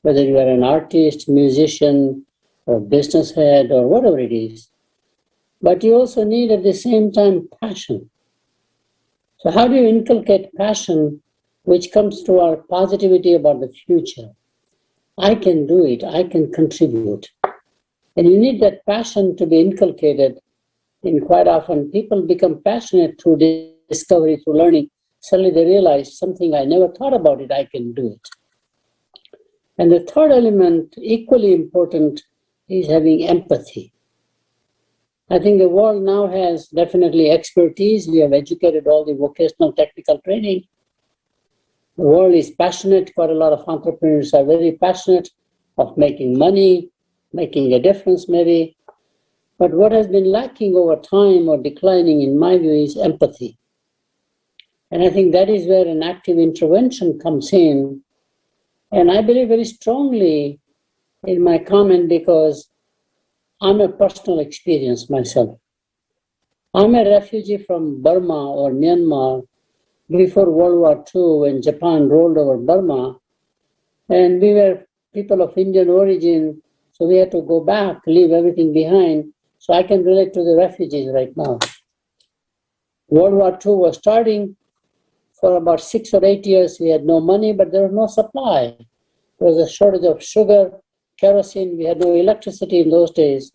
whether you are an artist, musician, or business head, or whatever it is. But you also need at the same time passion. So how do you inculcate passion, which comes to our positivity about the future? I can do it, I can contribute. And you need that passion to be inculcated. And quite often people become passionate through discovery, through learning. Suddenly they realize something I never thought about it, I can do it. And the third element, equally important, is having empathy. I think the world now has definitely expertise. We have educated all the vocational technical training. The world is passionate. Quite a lot of entrepreneurs are very passionate of making money, making a difference maybe. But what has been lacking over time or declining, in my view, is empathy. And I think that is where an active intervention comes in. And I believe very strongly in my comment because I'm a personal experience myself. I'm a refugee from Burma or Myanmar before World War II when Japan rolled over Burma. And we were people of Indian origin, so we had to go back, leave everything behind. So I can relate to the refugees right now. World War II was starting. For about 6 or 8 years, we had no money, but there was no supply. There was a shortage of sugar, kerosene. We had no electricity in those days.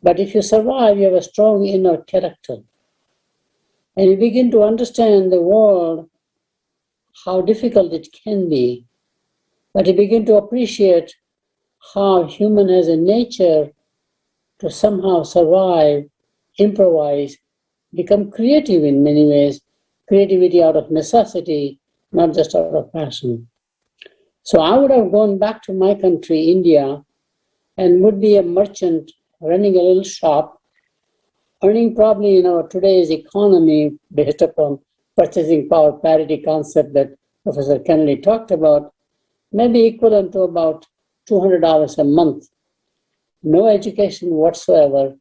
But if you survive, you have a strong inner character. And you begin to understand the world, how difficult it can be. But you begin to appreciate how human has a nature to somehow survive, improvise, become creative in many ways. Creativity out of necessity, not just out of passion. So I would have gone back to my country, India, and would be a merchant running a little shop, earning probably in our today's economy based upon purchasing power parity concept that Professor Kennedy talked about, maybe equivalent to about $200 a month. No education whatsoever,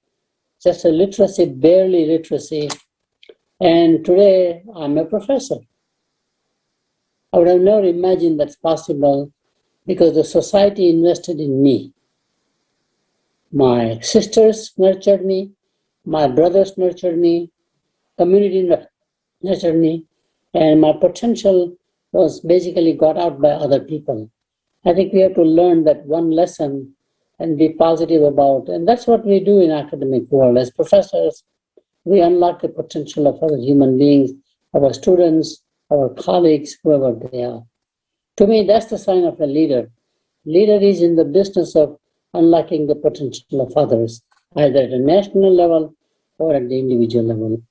just a literacy, barely literacy. And today I'm a professor. I would have never imagined that's possible because the society invested in me. My sisters nurtured me, my brothers nurtured me, community nurtured me, and my potential was basically got out by other people. I think we have to learn that one lesson and be positive about, and that's what we do in academic world. As professors, we unlock the potential of other human beings, our students, our colleagues, whoever they are. To me, that's the sign of a leader. Leader is in the business of unlocking the potential of others, either at a national level or at the individual level.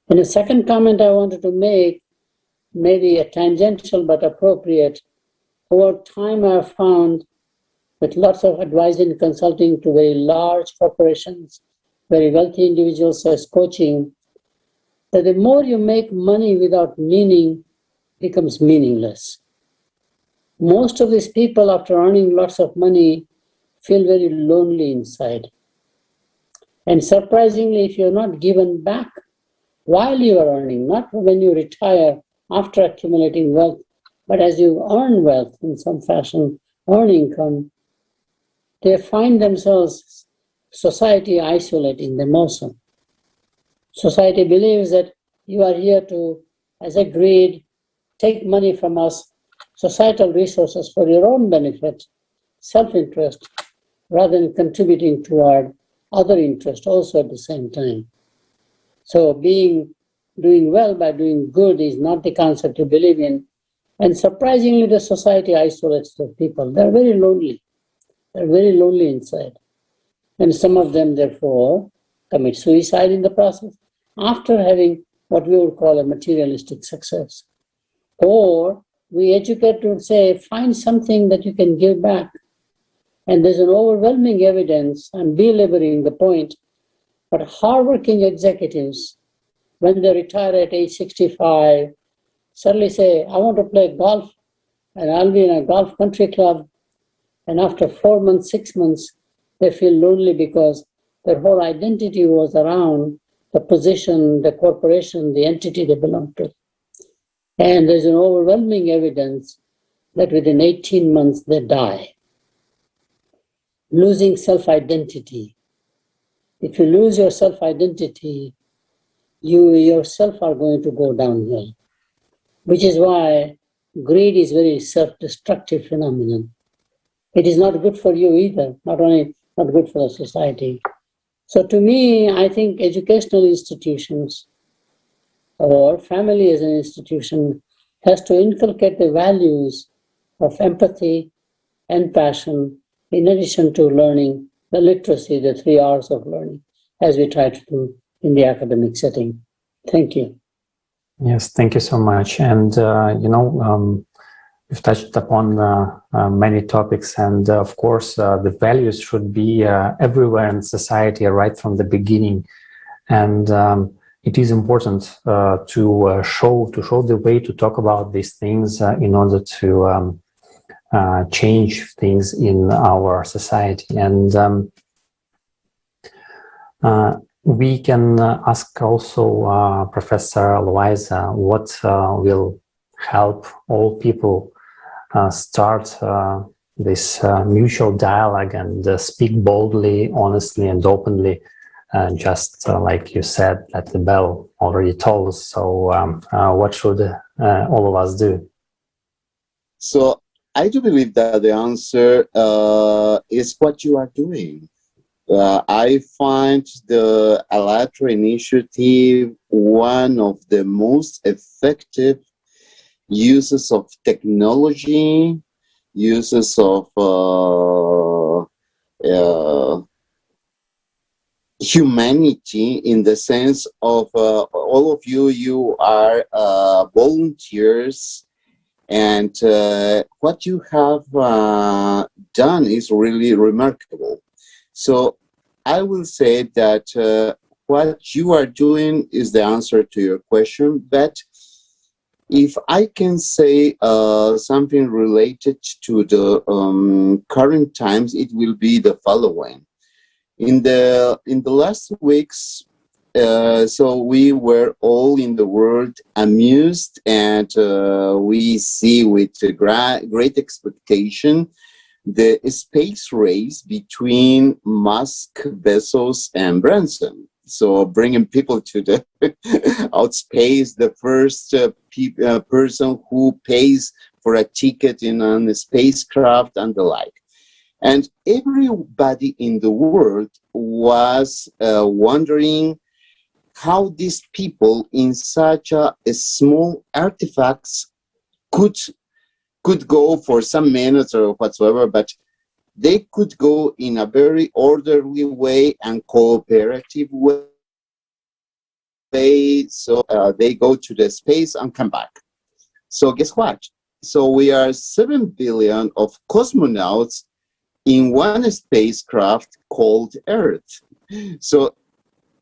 And a second comment I wanted to make, maybe a tangential but appropriate. Over time, I have found with lots of advice and consulting to very large corporations, very wealthy individuals as coaching, that the more you make money without meaning becomes meaningless. Most of these people, after earning lots of money, feel very lonely inside. And surprisingly, if you're not given back while you are earning, not when you retire after accumulating wealth, but as you earn wealth in some fashion, earn income, they find themselves, society isolating them also. Society believes that you are here to, as a greed, take money from us, societal resources for your own benefit, self-interest, rather than contributing toward other interest also at the same time. So doing well by doing good is not the concept you believe in. And surprisingly, the society isolates the people. They're very lonely. They're very lonely inside. And some of them, therefore, commit suicide in the process after having what we would call a materialistic success. Or we educate to say, find something that you can give back. And there's an overwhelming evidence, I'm belaboring the point, but hardworking executives, when they retire at age 65, suddenly say, I want to play golf, and I'll be in a golf country club. And after 4 months, 6 months, they feel lonely because their whole identity was around the position, the corporation, the entity they belong to. And there's an overwhelming evidence that within 18 months they die. Losing self-identity. If you lose your self-identity, you yourself are going to go downhill, which is why greed is very self-destructive phenomenon. It is not good for you either, not only not good for the society. So to me, I think educational institutions or family as an institution has to inculcate the values of empathy and passion in addition to learning the literacy, the 3 R's of learning. as we try to do in the academic setting. Thank you. Yes, thank you so much. And, we've touched upon many topics, and of course, the values should be everywhere in society right from the beginning. And it is important to show the way to talk about these things in order to change things in our society. And we can ask also Professor Loaiza what will help all people start this mutual dialogue and speak boldly, honestly, and openly, just like you said, that the bell already told us. So what should all of us do? So I do believe that the answer is what you are doing. I find the ALLATRA initiative one of the most effective uses of technology, uses of humanity, in the sense of all of you are volunteers, and what you have done is really remarkable. So I will say that what you are doing is the answer to your question, but if I can say something related to the current times, it will be the following. In the last weeks, so we were all in the world amused, and we see with great expectation the space race between Musk, Bezos, and Branson. So bringing people to the outspace, the first person who pays for a ticket in a spacecraft and the like. And everybody in the world was wondering how these people in such a small artifacts could go for some minutes or whatsoever, but they could go in a very orderly way and cooperative way. So they go to the space and come back. So guess what? So we are 7 billion of cosmonauts in one spacecraft called Earth. So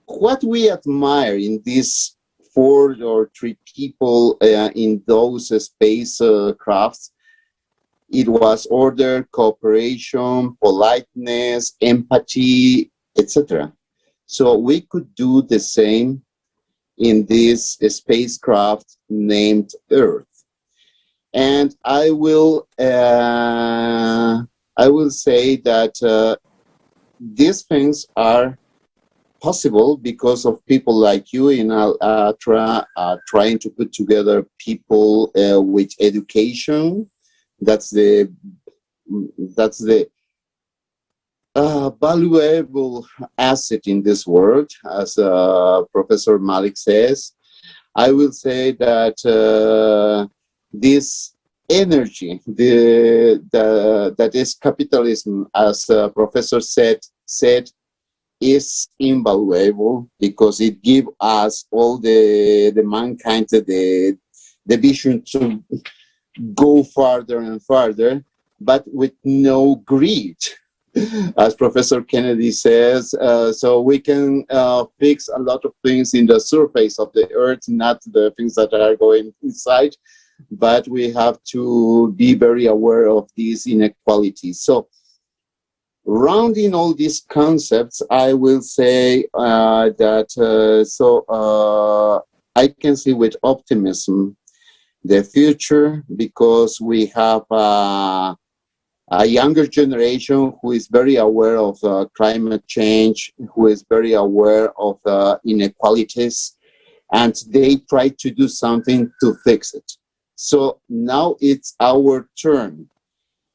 what we admire in these 4 or 3 people in those spacecrafts, it was order, cooperation, politeness, empathy, etc. So we could do the same in this spacecraft named Earth. And I will say that these things are possible because of people like you in ALLATRA trying to put together people with education. That's the valuable asset in this world, as Professor Malik says. I will say that this energy, that is capitalism, as Professor said, is invaluable because it gives us all the mankind the vision to go farther and farther, but with no greed, as Professor Kennedy says. So we can fix a lot of things in the surface of the earth, not the things that are going inside, but we have to be very aware of these inequalities. So rounding all these concepts, I will say that I can see with optimism the future, because we have a younger generation who is very aware of climate change, who is very aware of inequalities, and they try to do something to fix it. So now it's our turn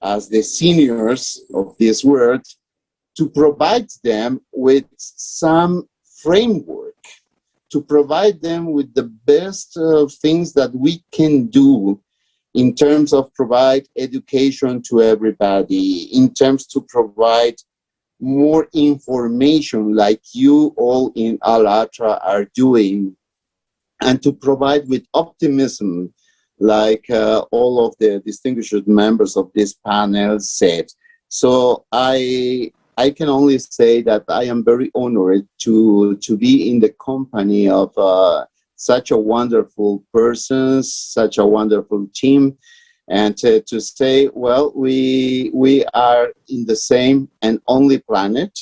as the seniors of this world to provide them with some framework, to provide them with the best things that we can do in terms of provide education to everybody, in terms to provide more information like you all in Alatra are doing, and to provide with optimism like all of the distinguished members of this panel said. So I can only say that I am very honored to be in the company of such a wonderful person, such a wonderful team, and to say, well, we are in the same and only planet,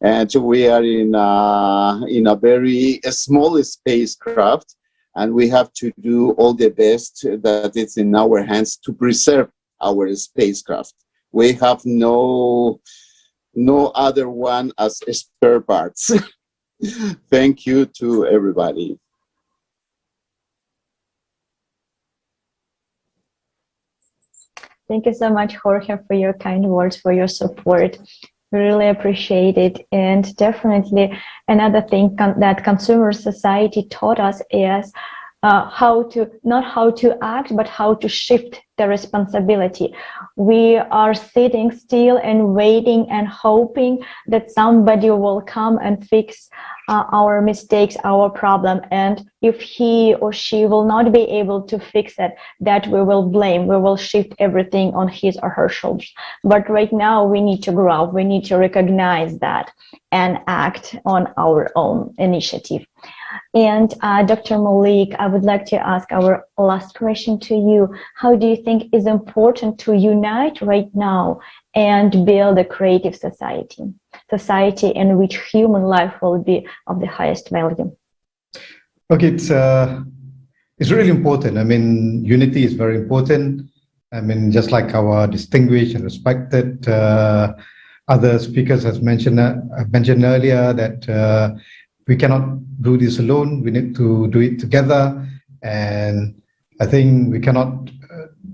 and we are in a very small spacecraft, and we have to do all the best that is in our hands to preserve our spacecraft. We have no other one as spare parts. Thank you to everybody. Thank you so much, Jorge, for your kind words, for your support. We really appreciate it. And definitely another thing that consumer society taught us is not how to act, but how to shift the responsibility. We are sitting still and waiting and hoping that somebody will come and fix our mistakes, our problem. And if he or she will not be able to fix it, that we will blame. We will shift everything on his or her shoulders. But right now we need to grow up. We need to recognize that and act on our own initiative. And Dr. Malik, I would like to ask our last question to you. How do you think is important to unite right now and build a creative society in which human life will be of the highest value? Okay, it's really important. I mean, unity is very important. I mean, just like our distinguished and respected other speakers have mentioned earlier, that we cannot do this alone. We need to do it together. And I think we cannot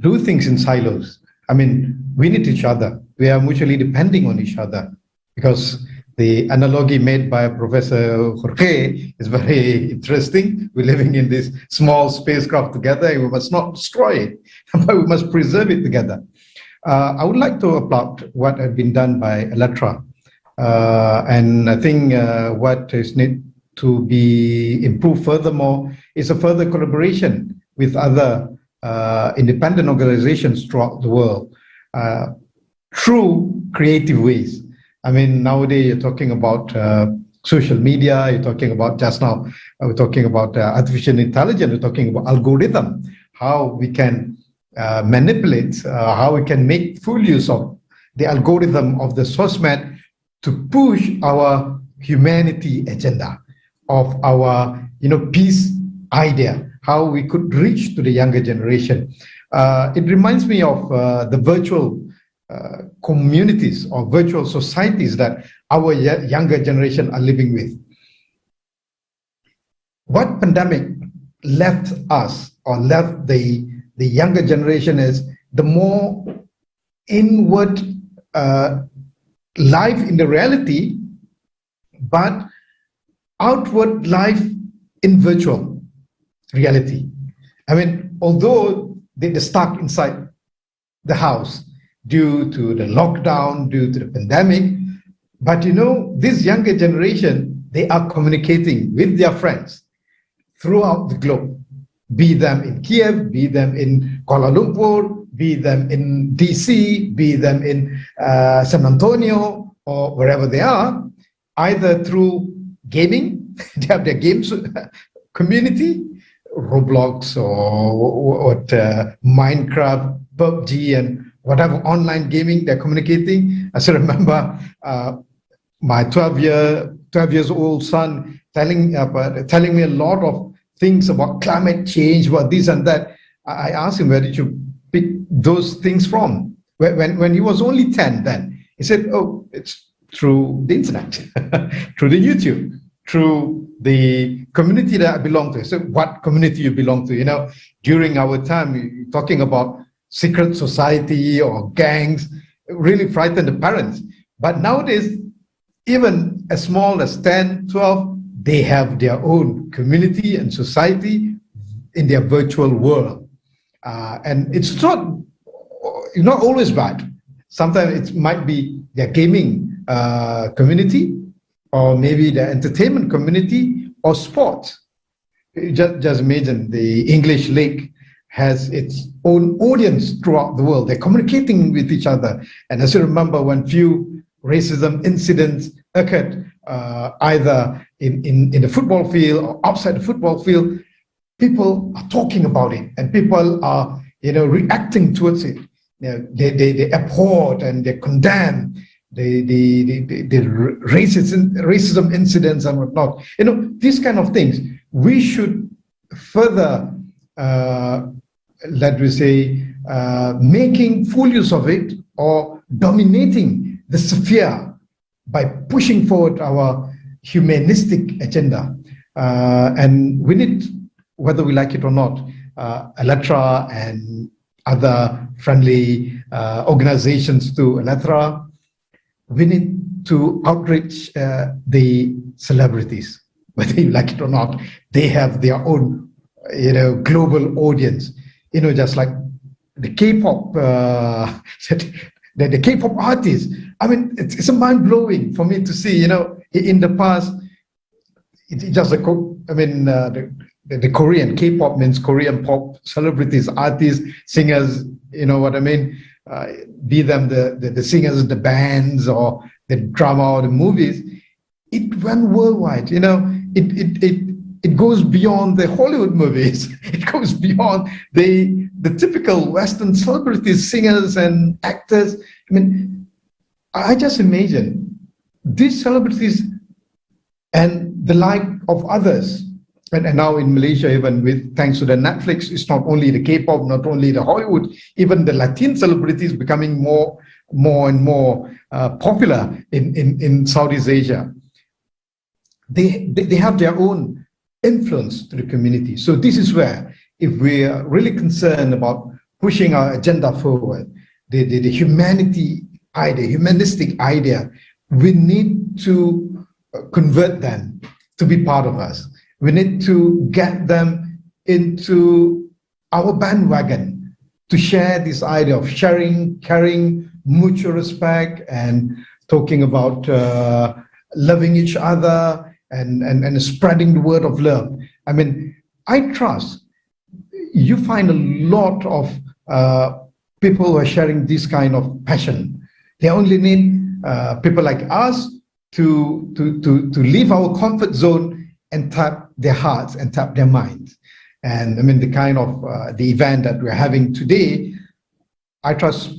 do things in silos. I mean, we need each other. We are mutually depending on each other, because the analogy made by Professor Jorge is very interesting. We're living in this small spacecraft together, and we must not destroy it, but we must preserve it together. I would like to applaud what has been done by Alatra. And I think what is need to be improved furthermore is a further collaboration with other independent organizations throughout the world through creative ways. I mean, nowadays you're talking about social media, you're talking about just now, we're talking about artificial intelligence, we're talking about algorithm, how we can manipulate, how we can make full use of the algorithm of the SOSMED to push our humanity agenda of our, peace idea, how we could reach to the younger generation. It reminds me of the virtual communities or virtual societies that our younger generation are living with. What pandemic left us or left the younger generation is the more inward life in the reality, but outward life in virtual reality. I mean, although they're stuck inside the house due to the lockdown, due to the pandemic, but this younger generation, they are communicating with their friends throughout the globe, be them in Kiev, be them in Kuala Lumpur, be them in DC, be them in San Antonio, or wherever they are, either through gaming, they have their games community, Roblox or Minecraft, PUBG, and whatever online gaming they're communicating. I still remember my 12 years old son telling me a lot of things about climate change, about this and that. I asked him, where did you pick those things from? When he was only 10 then, he said, oh, it's through the internet, through the YouTube, through the community that I belong to. So what community you belong to? During our time, you're talking about secret society or gangs, really frightened the parents. But nowadays, even as small as 10, 12, they have their own community and society in their virtual world. And it's not always bad. Sometimes it might be their gaming community, or maybe the entertainment community, or sports. Just imagine the English League has its own audience throughout the world. They're communicating with each other. And as you remember, when few racism incidents occurred, either in the football field or outside the football field, people are talking about it, and people are reacting towards it. They abhor and they condemn the racism incidents and whatnot. These kind of things. We should further, let me say, making full use of it or dominating the sphere by pushing forward our humanistic agenda. And we need, whether we like it or not, Electra and other friendly organizations to Electra, we need to outreach the celebrities, whether you like it or not. They have their own, global audience. Just like the K-pop, the K-pop artists. I mean, it's mind-blowing for me to see. In the past, it's just the Korean K-pop means Korean pop celebrities, artists, singers. You know what I mean? Be them the singers, the bands, or the drama or the movies. It went worldwide. It goes beyond the Hollywood movies. It goes beyond the typical Western celebrities, singers, and actors. I mean, I just imagine these celebrities and the like of others. And now in Malaysia, even with thanks to the Netflix, it's not only the K-pop, not only the Hollywood, even the Latin celebrities becoming more and more popular in Southeast Asia. They have their own influence to the community. So this is where, if we are really concerned about pushing our agenda forward, the humanity idea, humanistic idea, we need to convert them to be part of us. We need to get them into our bandwagon to share this idea of sharing, caring, mutual respect, and talking about loving each other and spreading the word of love. I mean, I trust you find a lot of people who are sharing this kind of passion. They only need people like us to leave our comfort zone and tap their hearts and tap their minds. And I mean, the kind of the event that we're having today, I trust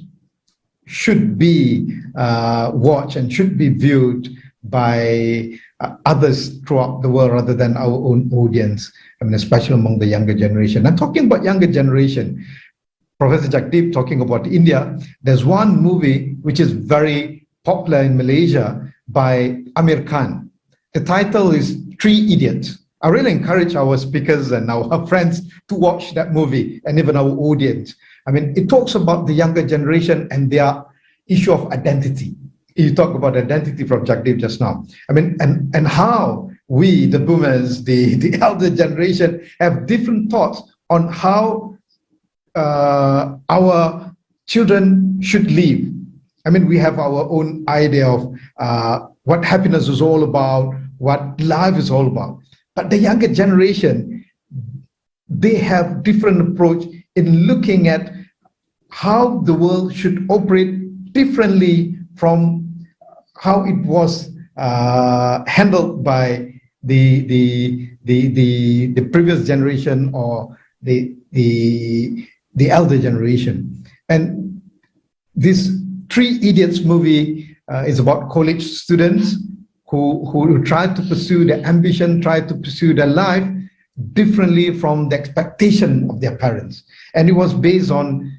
should be watched and should be viewed by others throughout the world rather than our own audience. I mean, especially among the younger generation. And talking about younger generation, Professor Jagdeep talking about India, there's one movie which is very popular in Malaysia by Amir Khan. The title is Three Idiots. I really encourage our speakers and our friends to watch that movie, and even our audience. I mean, it talks about the younger generation and their issue of identity. You talk about identity from Jagdeep just now. I mean, and how we, the boomers, the elder generation, have different thoughts on how our children should live. I mean, we have our own idea of what happiness is all about, what life is all about. But the younger generation, they have different approach in looking at how the world should operate differently from how it was handled by the previous generation or the elder generation. And this Three Idiots movie is about college students who try to pursue their ambition, try to pursue their life differently from the expectation of their parents. And it was based on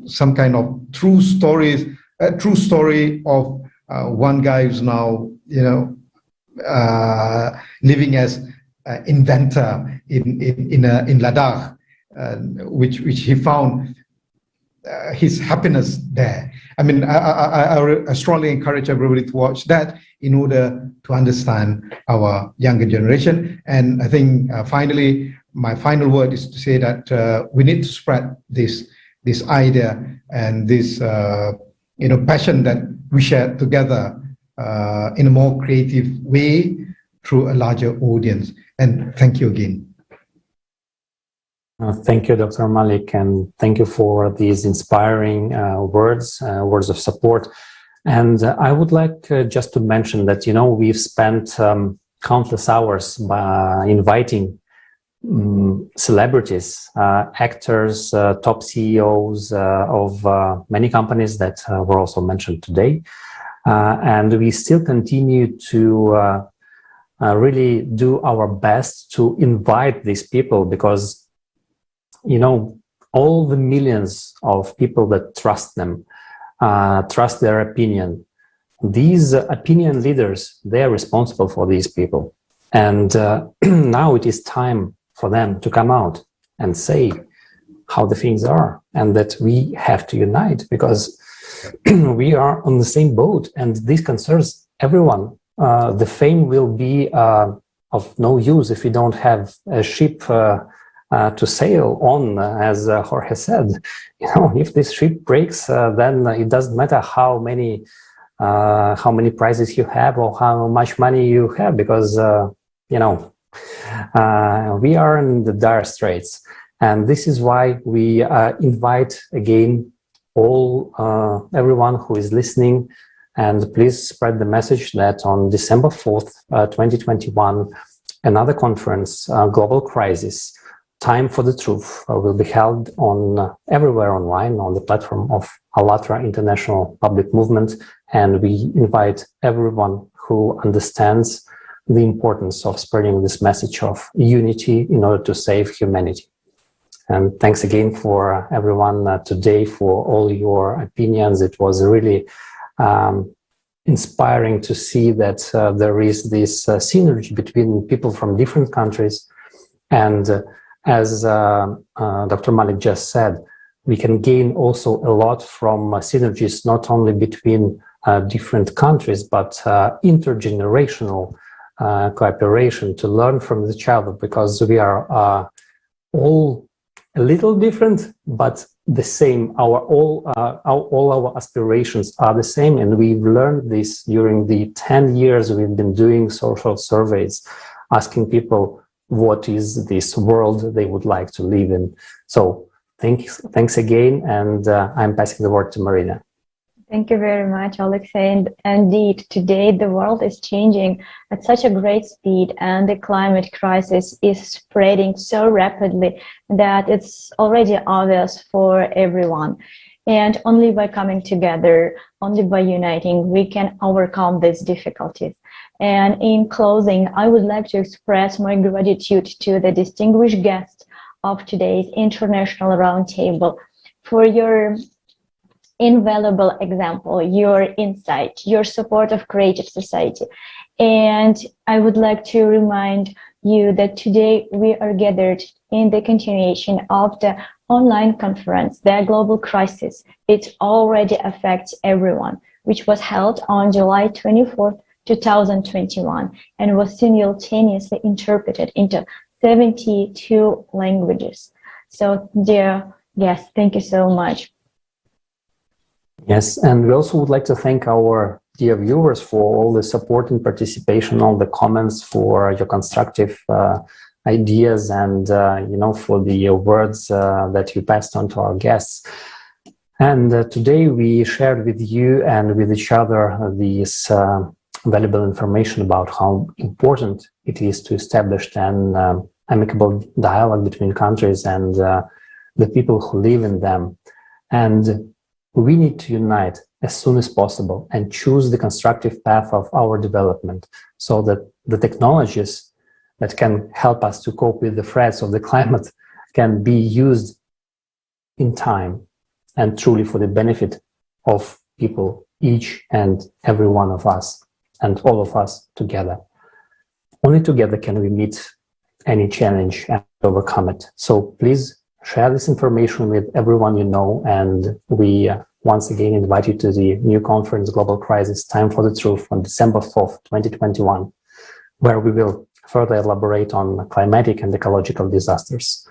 some kind of true story of one guy who's now, living as inventor in Ladakh, which he found his happiness there. I mean, I strongly encourage everybody to watch that in order to understand our younger generation. And I think finally, my final word is to say that we need to spread this idea and this passion that we share together in a more creative way through a larger audience. And thank you again. Thank you, Dr. Malik, and thank you for these inspiring words of support. And I would like just to mention that, we've spent countless hours by inviting celebrities, actors, top CEOs of many companies that were also mentioned today. And we still continue to really do our best to invite these people because all the millions of people that trust them, trust their opinion. These opinion leaders, they're responsible for these people. And now it is time for them to come out and say how the things are and that we have to unite because we are on the same boat and this concerns everyone. The fame will be of no use if we don't have a ship to sail on, as Jorge said. If this ship breaks, then it doesn't matter how many prizes you have or how much money you have, because we are in the dire straits. And this is why we invite again everyone who is listening, and please spread the message that on December 4th, 2021, another conference, Global Crisis, Time for the Truth, will be held everywhere online on the platform of ALLATRA International Public Movement. And we invite everyone who understands the importance of spreading this message of unity in order to save humanity. And thanks again for everyone today for all your opinions. It was really inspiring to see that there is this synergy between people from different countries. And as Dr. Malik just said, we can gain also a lot from synergies, not only between different countries, but intergenerational cooperation to learn from each other, because we are all a little different, but the same. All our aspirations are the same, and we've learned this during the 10 years we've been doing social surveys, asking people what is this world they would like to live in. So thanks again, and I'm passing the word to Marina. Thank you very much, Alexei. And indeed, today the world is changing at such a great speed, and the climate crisis is spreading so rapidly that it's already obvious for everyone. And only by coming together, only by uniting, we can overcome these difficulties. And in closing, I would like to express my gratitude to the distinguished guests of today's International Roundtable for your invaluable example, your insight, your support of creative society. And I would like to remind you that today we are gathered in the continuation of the online conference, The Global Crisis. It already affects everyone, which was held on July 24th, 2021, and was simultaneously interpreted into 72 languages. So, dear guests, thank you so much. Yes, and we also would like to thank our dear viewers for all the support and participation, all the comments, for your constructive ideas, and for the words that you passed on to our guests. And today we shared with you and with each other this valuable information about how important it is to establish an amicable dialogue between countries and the people who live in them. And we need to unite as soon as possible and choose the constructive path of our development, so that the technologies that can help us to cope with the threats of the climate can be used in time and truly for the benefit of people, each and every one of us, and all of us together. Only together can we meet any challenge and overcome it. So please share this information with everyone you know, and we once again invite you to the new conference, Global Crisis, Time for the Truth, on December 4th, 2021, where we will further elaborate on climatic and ecological disasters.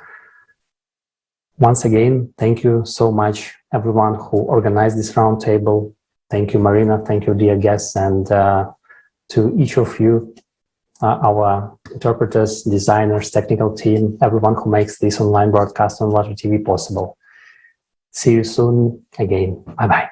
Once again, thank you so much, everyone who organized this roundtable. Thank you, Marina. Thank you, dear guests. And to each of you, our interpreters, designers, technical team, everyone who makes this online broadcast on LATER TV possible. See you soon again. Bye-bye.